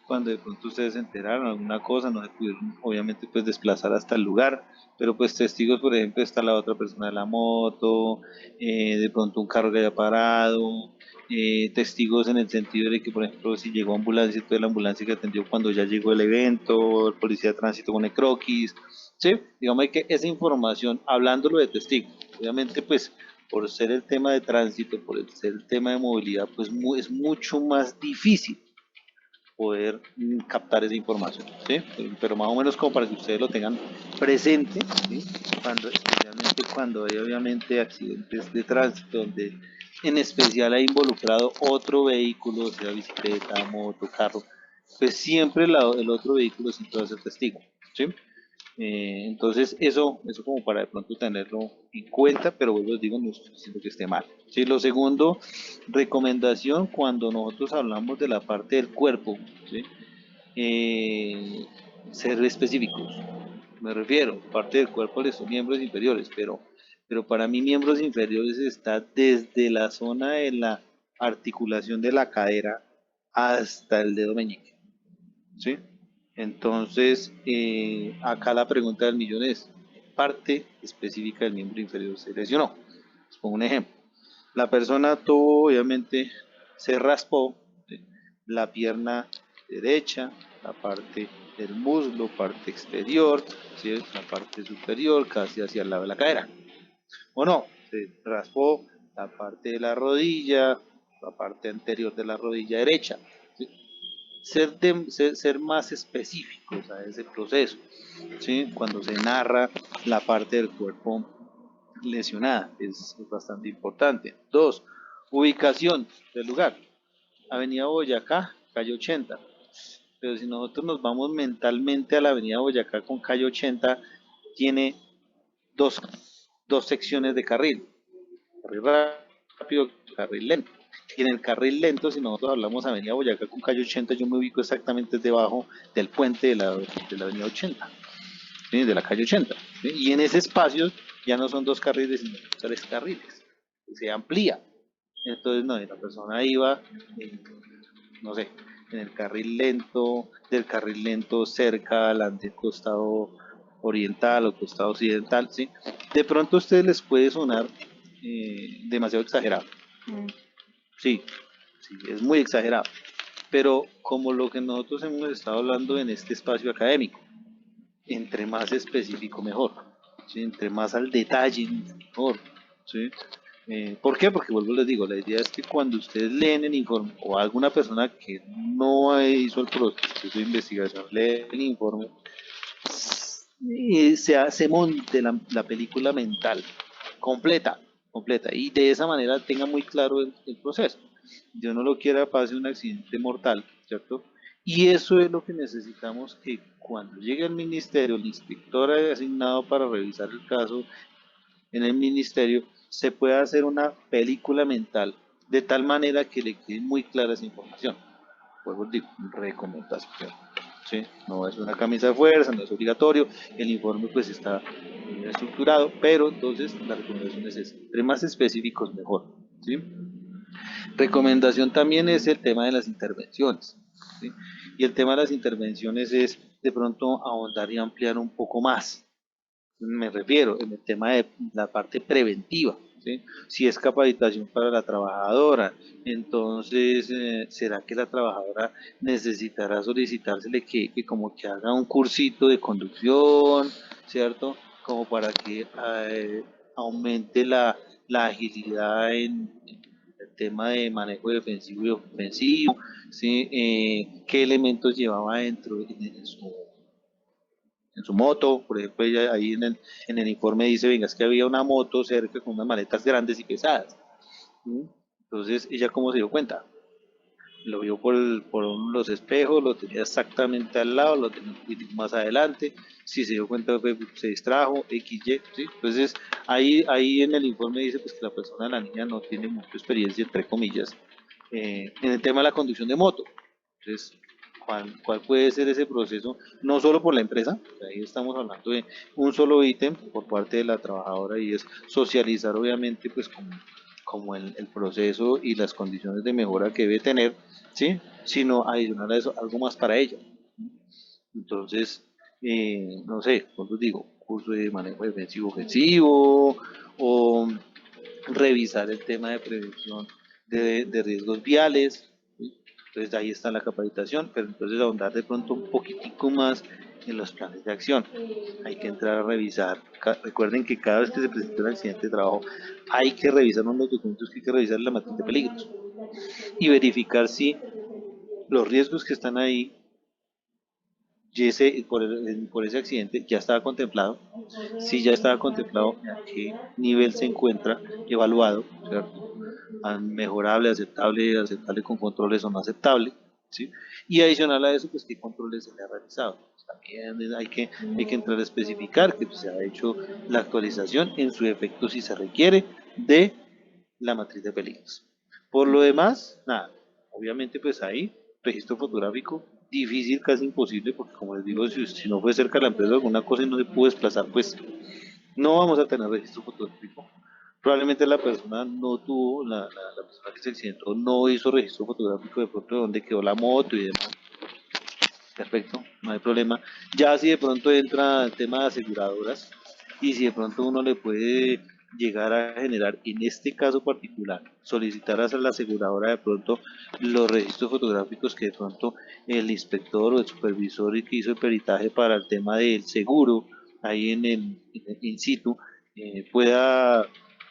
Speaker 1: cuando de pronto ustedes se enteraron alguna cosa, no se pudieron obviamente pues desplazar hasta el lugar, pero pues testigos, por ejemplo, está la otra persona de la moto, de pronto un carro que haya parado, testigos en el sentido de que, por ejemplo, si llegó ambulancia, toda la ambulancia que atendió cuando ya llegó el evento, el policía de tránsito con el croquis, ¿sí? Digamos que esa información, hablándolo de testigos, obviamente pues por ser el tema de tránsito, por ser el tema de movilidad, pues es mucho más difícil poder captar esa información, ¿sí? Pero más o menos como para que ustedes lo tengan presente, ¿sí? Especialmente cuando hay obviamente accidentes de tránsito, donde en especial hay involucrado otro vehículo, sea bicicleta, moto, carro, pues siempre el otro vehículo siempre va a ser testigo, ¿sí? Entonces, eso como para de pronto tenerlo en cuenta, pero vuelvo les digo, no estoy diciendo que esté mal. Sí, lo segundo, recomendación cuando nosotros hablamos de la parte del cuerpo, ¿sí? Ser específicos. Me refiero, parte del cuerpo de sus miembros inferiores, pero
Speaker 5: pero para mí miembros inferiores está desde la zona de la articulación de la cadera hasta el dedo meñique, ¿sí? Entonces, acá la pregunta del millón es, parte específica del miembro inferior se lesionó. Les pongo un ejemplo. La persona tuvo, obviamente, se raspó, ¿sí?, la pierna derecha, la parte del muslo, parte exterior, ¿sí?, la parte superior, casi hacia el lado de la cadera. O no, se raspó la parte de la rodilla, la parte anterior de la rodilla derecha, ¿sí? Ser más específicos a ese proceso, ¿sí? Cuando se narra la parte del cuerpo lesionada, es bastante importante. 2, ubicación del lugar. Avenida Boyacá, calle 80. Pero si nosotros nos vamos mentalmente a la Avenida Boyacá con calle 80, tiene dos, dos secciones de carril rápido, carril lento. Y en el carril lento, si nosotros hablamos Avenida Boyacá con calle 80, yo me ubico exactamente debajo del puente de la Avenida 80, ¿sí?, de la calle 80. ¿Sí? Y en ese espacio ya no son 2 carriles, sino 3 carriles. Se amplía. Entonces, no, la persona iba, no sé, en el carril lento, del carril lento cerca al costado oriental o costado occidental, ¿sí? De pronto a ustedes les puede sonar demasiado exagerado. Sí, sí, es muy exagerado. Pero como lo que nosotros hemos estado hablando en este espacio académico, entre más específico mejor, ¿sí? Entre más al detalle mejor, ¿sí? ¿Por qué? Porque vuelvo les digo, la idea es que cuando ustedes leen el informe o alguna persona que no hizo el proceso de investigación lee el informe, se monte la película mental completa, completa, y de esa manera tenga muy claro el proceso. Dios no lo quiera, pase un accidente mortal, ¿cierto? Y eso es lo que necesitamos, que cuando llegue al ministerio, el inspector asignado para revisar el caso en el ministerio, se pueda hacer una película mental de tal manera que le quede muy clara esa información. Pues digo, recomendación, ¿sí? No es una camisa de fuerza, no es obligatorio, el informe pues está bien estructurado, pero entonces la recomendación es esa, entre más específicos mejor, ¿sí? Recomendación también es el tema de las intervenciones, ¿sí? Y el tema de las intervenciones es de pronto ahondar y ampliar un poco más. Me refiero en el tema de la parte preventiva, ¿sí? Si es capacitación para la trabajadora, entonces, ¿será que la trabajadora necesitará solicitársele que como que haga un cursito de conducción, ¿cierto? Como para que aumente la agilidad en el tema de manejo defensivo y ofensivo, ¿sí? ¿Qué elementos llevaba dentro en su moto? Por ejemplo, ella ahí en el informe dice, venga, es que había una moto cerca con unas maletas grandes y pesadas. ¿Sí? Entonces, ¿ella cómo se dio cuenta? Lo vio por los espejos, lo tenía exactamente al lado, lo tenía un poquito más adelante. Si se dio cuenta, se distrajo, XY, ¿sí? Entonces, ahí en el informe dice pues, que la persona, la niña, no tiene mucha experiencia, entre comillas, en el tema de la conducción de moto. Entonces, ¿cuál puede ser ese proceso? No solo por la empresa, ahí estamos hablando de un solo ítem por parte de la trabajadora, y es socializar obviamente pues como el proceso y las condiciones de mejora que debe tener, ¿sí? Sino adicional a eso, algo más para ella. Entonces, no sé, como digo, curso de manejo defensivo ofensivo, o revisar el tema de prevención de riesgos viales, ¿sí? Entonces ahí está la capacitación, pero entonces ahondar de pronto un poquitico más en los planes de acción. Hay que entrar a revisar. Recuerden que cada vez que se presenta un accidente de trabajo, hay que revisar unos documentos que hay que revisar en la matriz de peligros y verificar si los riesgos que están ahí, y por ese accidente, ya estaba contemplado. Si ya estaba contemplado, ¿a qué nivel se encuentra evaluado? ¿Cierto? Mejorable, aceptable con controles o no aceptable, ¿sí? Y adicional a eso, pues qué controles se le ha realizado. También hay que entrar a especificar que pues, se ha hecho la actualización en su efecto si se requiere de la matriz de peligros. Por lo demás, nada, obviamente pues ahí, registro fotográfico, difícil, casi imposible, porque como les digo, si no fue cerca de la empresa alguna cosa y no se pudo desplazar, pues no vamos a tener registro fotográfico. Probablemente la persona no tuvo, la persona que se accidentó no hizo registro fotográfico de pronto de dónde quedó la moto y demás. Perfecto, no hay problema. Ya si de pronto entra el tema de aseguradoras y si de pronto uno le puede llegar a generar, en este caso particular, solicitar a la aseguradora de pronto los registros fotográficos que de pronto el inspector o el supervisor que hizo el peritaje para el tema del seguro ahí in situ pueda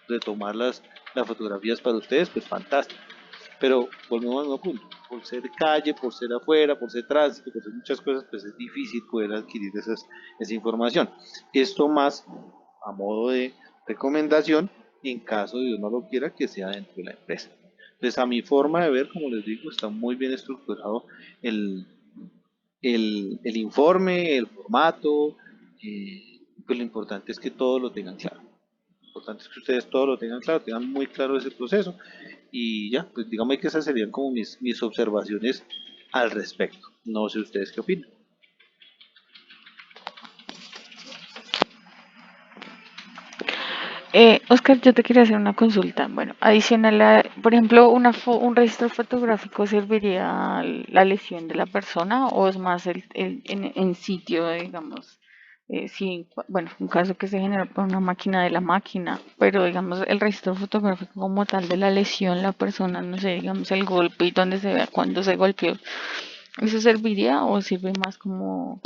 Speaker 5: retomar las fotografías para ustedes, pues fantástico. Pero volvemos al mismo punto, por ser calle, por ser afuera, por ser tránsito, por ser muchas cosas, pues es difícil poder adquirir esa información. Esto más a modo de recomendación, en caso de uno lo quiera, que sea dentro de la empresa. Entonces, a mi forma de ver, como les digo, está muy bien estructurado el, el informe, el formato, pues lo importante es que todos lo tengan claro. Lo importante es que ustedes todos lo tengan claro, tengan muy claro ese proceso y ya, pues dígame que esas serían como mis observaciones al respecto. No sé ustedes qué opinan.
Speaker 3: Oscar, yo te quería hacer una consulta. Bueno, adicional a, por ejemplo, un registro fotográfico serviría a la lesión de la persona o es más en sitio, digamos, sí, bueno, un caso que se genera por una máquina de la máquina, pero digamos el registro fotográfico como tal de la lesión, la persona, no sé, digamos el golpe y donde se vea cuándo se golpeó, ¿eso serviría o sirve más como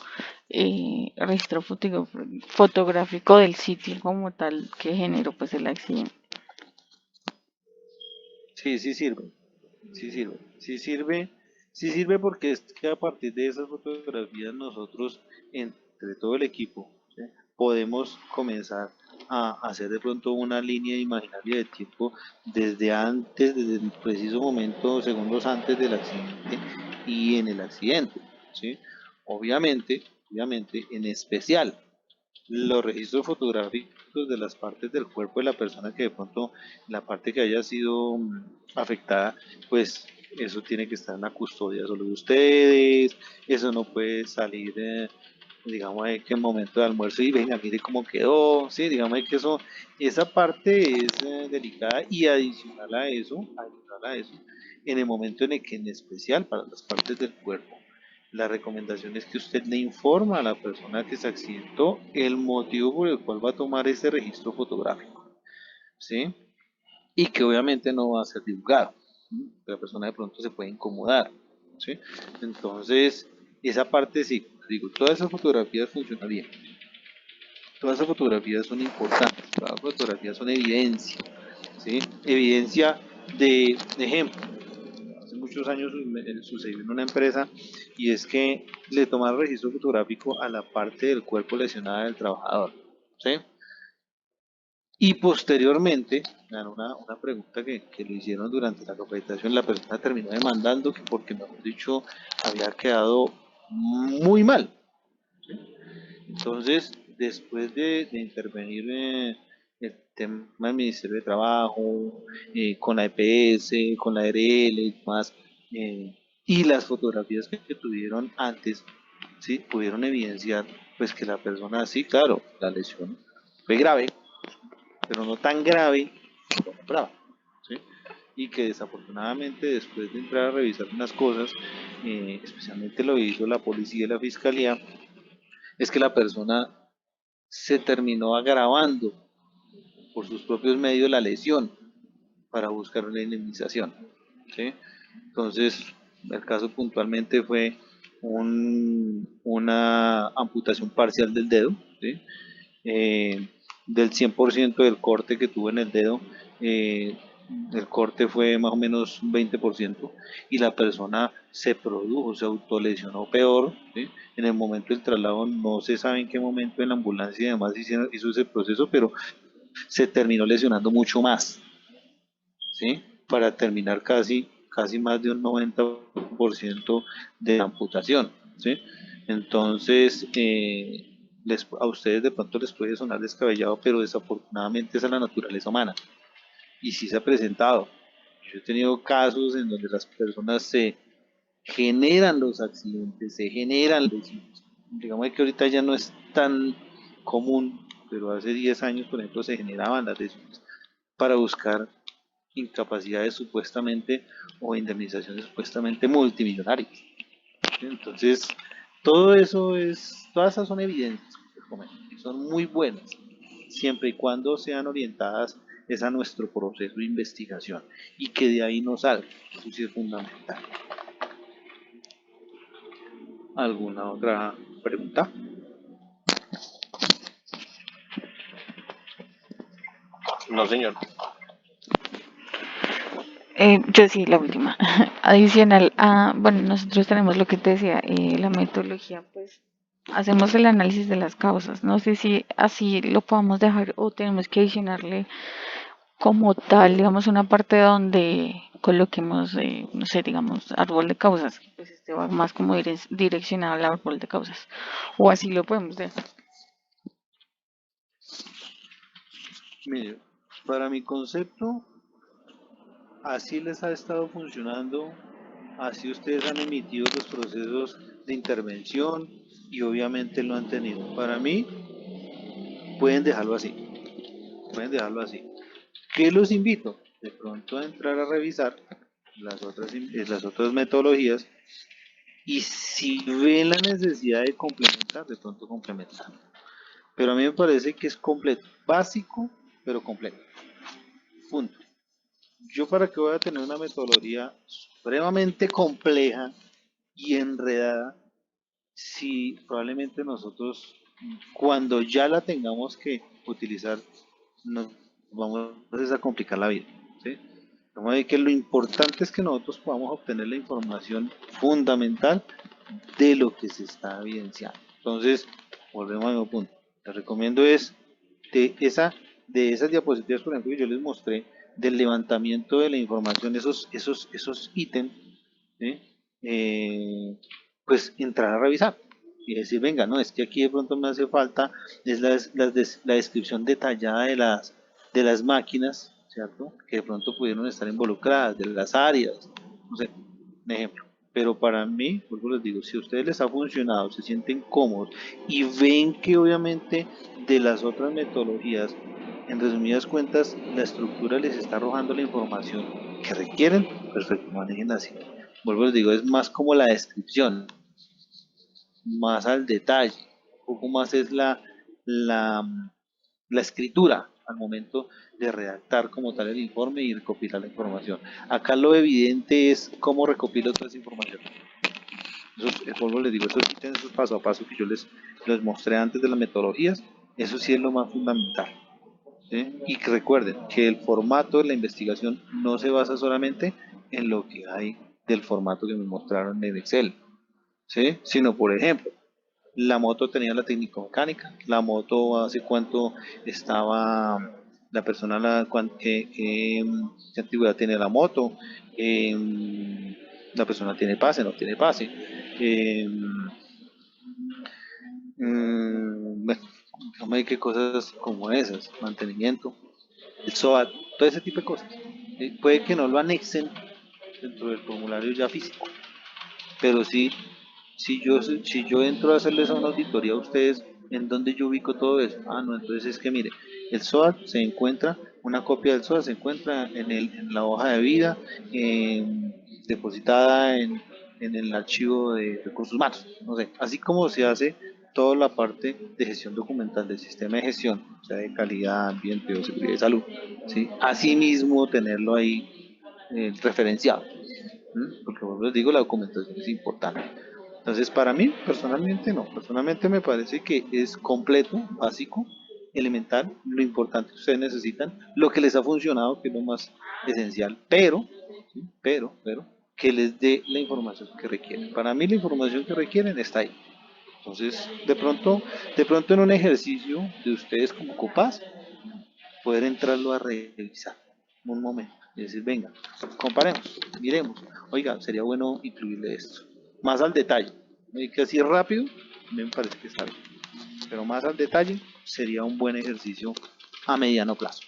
Speaker 3: registro fotográfico del sitio como tal que generó pues el accidente?
Speaker 5: Sí, sí sirve, sí sirve, sí sirve, sí sirve porque es que a partir de esas fotografías nosotros, entre todo el equipo, ¿sí? Podemos comenzar a hacer de pronto una línea imaginaria de tiempo desde antes, desde el preciso momento, segundos antes del accidente y en el accidente, ¿sí? Obviamente, en especial los registros fotográficos de las partes del cuerpo de la persona que de pronto la parte que haya sido afectada, pues eso tiene que estar en la custodia solo de ustedes, eso no puede salir, digamos, de que en momento de almuerzo y venga, mire cómo quedó, sí, digamos que eso, esa parte es delicada y adicional a eso, en el momento en el que en especial para las partes del cuerpo la recomendación es que usted le informa a la persona que se accidentó el motivo por el cual va a tomar ese registro fotográfico, ¿sí? Y que obviamente no va a ser divulgado, ¿sí? La persona de pronto se puede incomodar, ¿sí? Entonces, esa parte sí, digo, todas esas fotografías funcionarían, todas esas fotografías son importantes, todas las fotografías son evidencia, ¿sí? Evidencia de ejemplo. Hace muchos años sucedió en una empresa y es que le tomaron registro fotográfico a la parte del cuerpo lesionada del trabajador, ¿sí? Y posteriormente, una pregunta que le hicieron durante la capacitación, la persona terminó demandando que porque, mejor dicho, había quedado muy mal, ¿sí? Entonces, después de intervenir el tema del Ministerio de Trabajo, con la EPS, con la ERL y demás, y las fotografías que tuvieron antes, ¿sí? Pudieron evidenciar pues que la persona, sí, claro, la lesión fue grave, pero no tan grave como brava, ¿sí? Y que desafortunadamente después de entrar a revisar unas cosas, especialmente lo hizo la policía y la fiscalía, es que la persona se terminó agravando por sus propios medios la lesión para buscar una indemnización, ¿sí? Entonces, el caso puntualmente fue una amputación parcial del dedo, ¿sí? Del 100% del corte que tuvo en el dedo, eh, el corte fue más o menos un 20% y la persona se produjo, se autolesionó peor, ¿sí? En el momento del traslado no se sabe en qué momento en la ambulancia y demás hizo ese proceso, pero se terminó lesionando mucho más, ¿sí? Para terminar casi más de un 90% de amputación, ¿sí? Entonces, a ustedes de pronto les puede sonar descabellado, pero desafortunadamente esa es la naturaleza humana y sí se ha presentado. Yo he tenido casos en donde las personas se generan los accidentes, se generan lesiones. Digamos que ahorita ya no es tan común pero hace 10 años, por ejemplo, se generaban las decisiones para buscar incapacidades supuestamente o indemnizaciones supuestamente multimillonarias. Entonces, todas esas son evidencias que les comento, y son muy buenas, siempre y cuando sean orientadas es a nuestro proceso de investigación y que de ahí no salga. Eso sí es fundamental. ¿Alguna otra pregunta?
Speaker 6: No, señor.
Speaker 3: Yo sí, la última. Adicional a, bueno, nosotros tenemos lo que te decía, la metodología, pues hacemos el análisis de las causas. No sé si así lo podamos dejar o tenemos que adicionarle como tal, digamos, una parte donde coloquemos, no sé, digamos, árbol de causas, que pues este va más como direccionado al árbol de causas. O así lo podemos dejar.
Speaker 5: Mire, para mi concepto, así les ha estado funcionando, así ustedes han emitido los procesos de intervención y obviamente lo han tenido. Para mí, pueden dejarlo así, pueden dejarlo así. ¿Qué los invito? De pronto a entrar a revisar las otras metodologías y si ven la necesidad de complementar, de pronto complementar. Pero a mí me parece que es completo, básico, pero completo. Punto. Yo para qué voy a tener una metodología supremamente compleja y enredada si probablemente nosotros cuando ya la tengamos que utilizar nos vamos a complicar la vida, ¿sí? Vamos a ver que lo importante es que nosotros podamos obtener la información fundamental de lo que se está evidenciando. Entonces, volvemos al mismo punto. Les recomiendo es de esas diapositivas, por ejemplo, que yo les mostré, del levantamiento de la información, esos ítems, ¿sí? Pues entrar a revisar y decir, venga, no, es que aquí de pronto me hace falta, es la descripción detallada de las máquinas, ¿cierto? Que de pronto pudieron estar involucradas, de las áreas, no sé, un ejemplo. Pero para mí, vuelvo les digo, si a ustedes les ha funcionado, se sienten cómodos y ven que obviamente de las otras metodologías, en resumidas cuentas, la estructura les está arrojando la información que requieren, perfecto, manejen así. Vuelvo les digo, es más como la descripción, más al detalle, un poco más es la, la escritura al momento de redactar como tal el informe y recopilar la información. Acá lo evidente es cómo recopilo toda esa información. Vuelvo les digo, esos paso a paso que yo les mostré antes de las metodologías, eso sí es lo más fundamental. ¿Sí? Y que recuerden que el formato de la investigación no se basa solamente en lo que hay del formato que me mostraron en Excel, ¿sí? Sino, por ejemplo, la moto tenía la técnico-mecánica, la moto hace cuánto estaba la persona, qué antigüedad tiene la moto, la persona tiene pase, no tiene pase, bueno, no me qué cosas como esas, mantenimiento, el SOAT, todo ese tipo de cosas. Puede que no lo anexen dentro del formulario ya físico, pero sí, si yo entro a hacerles una auditoría a ustedes, ¿en dónde yo ubico todo eso? Ah, no, entonces es que mire, el SOAT se encuentra, una copia del SOAT se encuentra en la hoja de vida, depositada en el archivo de recursos humanos, no sé, así como se hace toda la parte de gestión documental del sistema de gestión, o sea, de calidad, ambiente o seguridad de salud, ¿sí? Asimismo, tenerlo ahí referenciado, porque como les digo, la documentación es importante. Entonces, para mí, personalmente no. Personalmente me parece que es completo, básico, elemental, lo importante que ustedes necesitan, lo que les ha funcionado, que es lo más esencial, ¿sí? Pero, que les dé la información que requieren. Para mí, la información que requieren está ahí. Entonces, de pronto en un ejercicio de ustedes como copas, poder entrarlo a revisar un momento y decir, venga, comparemos, miremos, oiga, sería bueno incluirle esto, más al detalle, que así rápido, me parece que está bien, pero más al detalle sería un buen ejercicio a mediano plazo.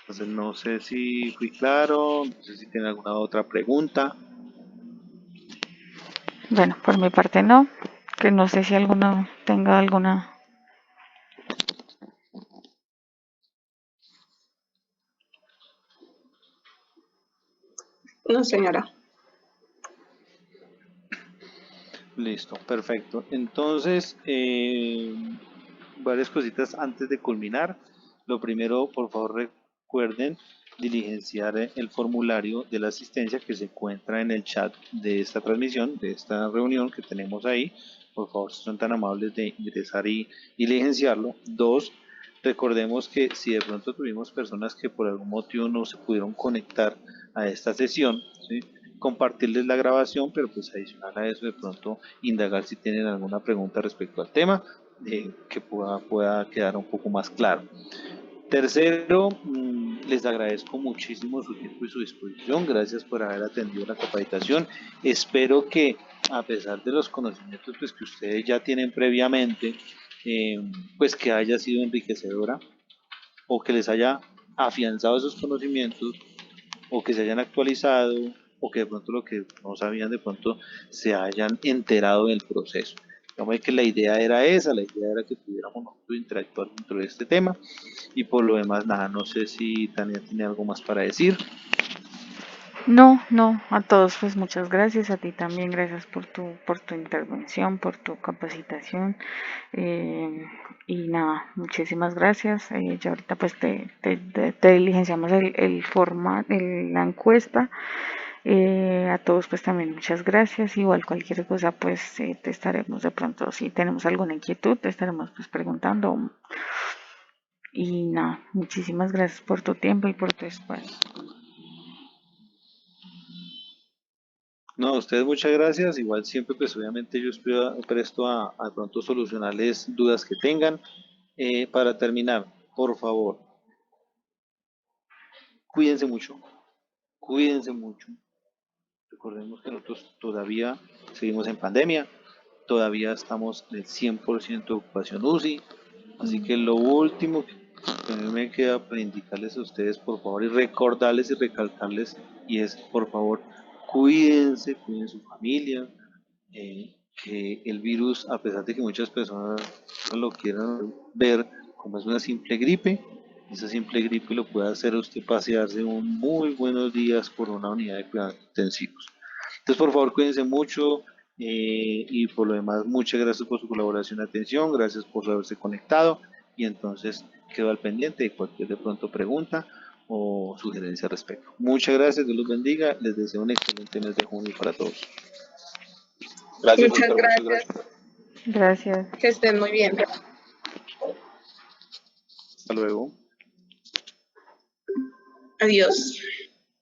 Speaker 5: Entonces no sé si fui claro, no sé si tienen alguna otra pregunta.
Speaker 3: Bueno, por mi parte no, que no sé si alguno tenga alguna.
Speaker 2: No, señora.
Speaker 5: Listo, perfecto. Entonces, varias cositas antes de culminar. Lo primero, por favor, recuerden diligenciar el formulario de la asistencia que se encuentra en el chat de esta transmisión, de esta reunión que tenemos ahí. Por favor, si son tan amables de ingresar y diligenciarlo. Dos, recordemos que si de pronto tuvimos personas que por algún motivo no se pudieron conectar a esta sesión, ¿sí? Compartirles la grabación, pero pues adicional a eso de pronto indagar si tienen alguna pregunta respecto al tema que pueda quedar un poco más claro. Tercero, les agradezco muchísimo su tiempo y su disposición. Gracias por haber atendido la capacitación. Espero que a pesar de los conocimientos pues, que ustedes ya tienen previamente, pues que haya sido enriquecedora o que les haya afianzado esos conocimientos o que se hayan actualizado o que de pronto lo que no sabían de pronto se hayan enterado del proceso. Digamos que la idea era esa, la idea era que pudiéramos nosotros interactuar dentro de este tema y por lo demás nada, no sé si Tania tiene algo más para decir.
Speaker 3: No, no, a todos pues muchas gracias, a ti también gracias por tu intervención, por tu capacitación y nada, muchísimas gracias. Ya ahorita pues te diligenciamos el formato, la encuesta. A todos pues también muchas gracias. Igual cualquier cosa pues te estaremos de pronto, si tenemos alguna inquietud, te estaremos pues preguntando. Y nada, muchísimas gracias por tu tiempo y por tu espacio.
Speaker 5: No, a ustedes muchas gracias. Igual siempre, pues obviamente yo estoy presto a pronto solucionarles dudas que tengan. Para terminar, por favor, cuídense mucho, cuídense mucho. Recordemos que nosotros todavía seguimos en pandemia, todavía estamos en el 100% de ocupación UCI, así que lo último que a mí me queda para indicarles a ustedes, por favor, y recordarles y recalcarles, y es, por favor, cuídense, cuiden su familia, que el virus, a pesar de que muchas personas lo quieran ver como es una simple gripe, esa simple gripe lo puede hacer a usted pasearse un muy buenos días por una unidad de cuidados intensivos. Entonces, por favor, cuídense mucho y por lo demás, muchas gracias por su colaboración y atención, gracias por haberse conectado y entonces quedo al pendiente de cualquier de pronto pregunta o sugerencia al respecto. Muchas gracias, Dios los bendiga, les deseo un excelente mes de junio para todos.
Speaker 6: Gracias,
Speaker 2: Muchas
Speaker 6: Oscar, muchas
Speaker 2: gracias.
Speaker 6: gracias.
Speaker 3: Gracias.
Speaker 2: Que estén muy bien.
Speaker 5: Hasta luego.
Speaker 2: Adiós.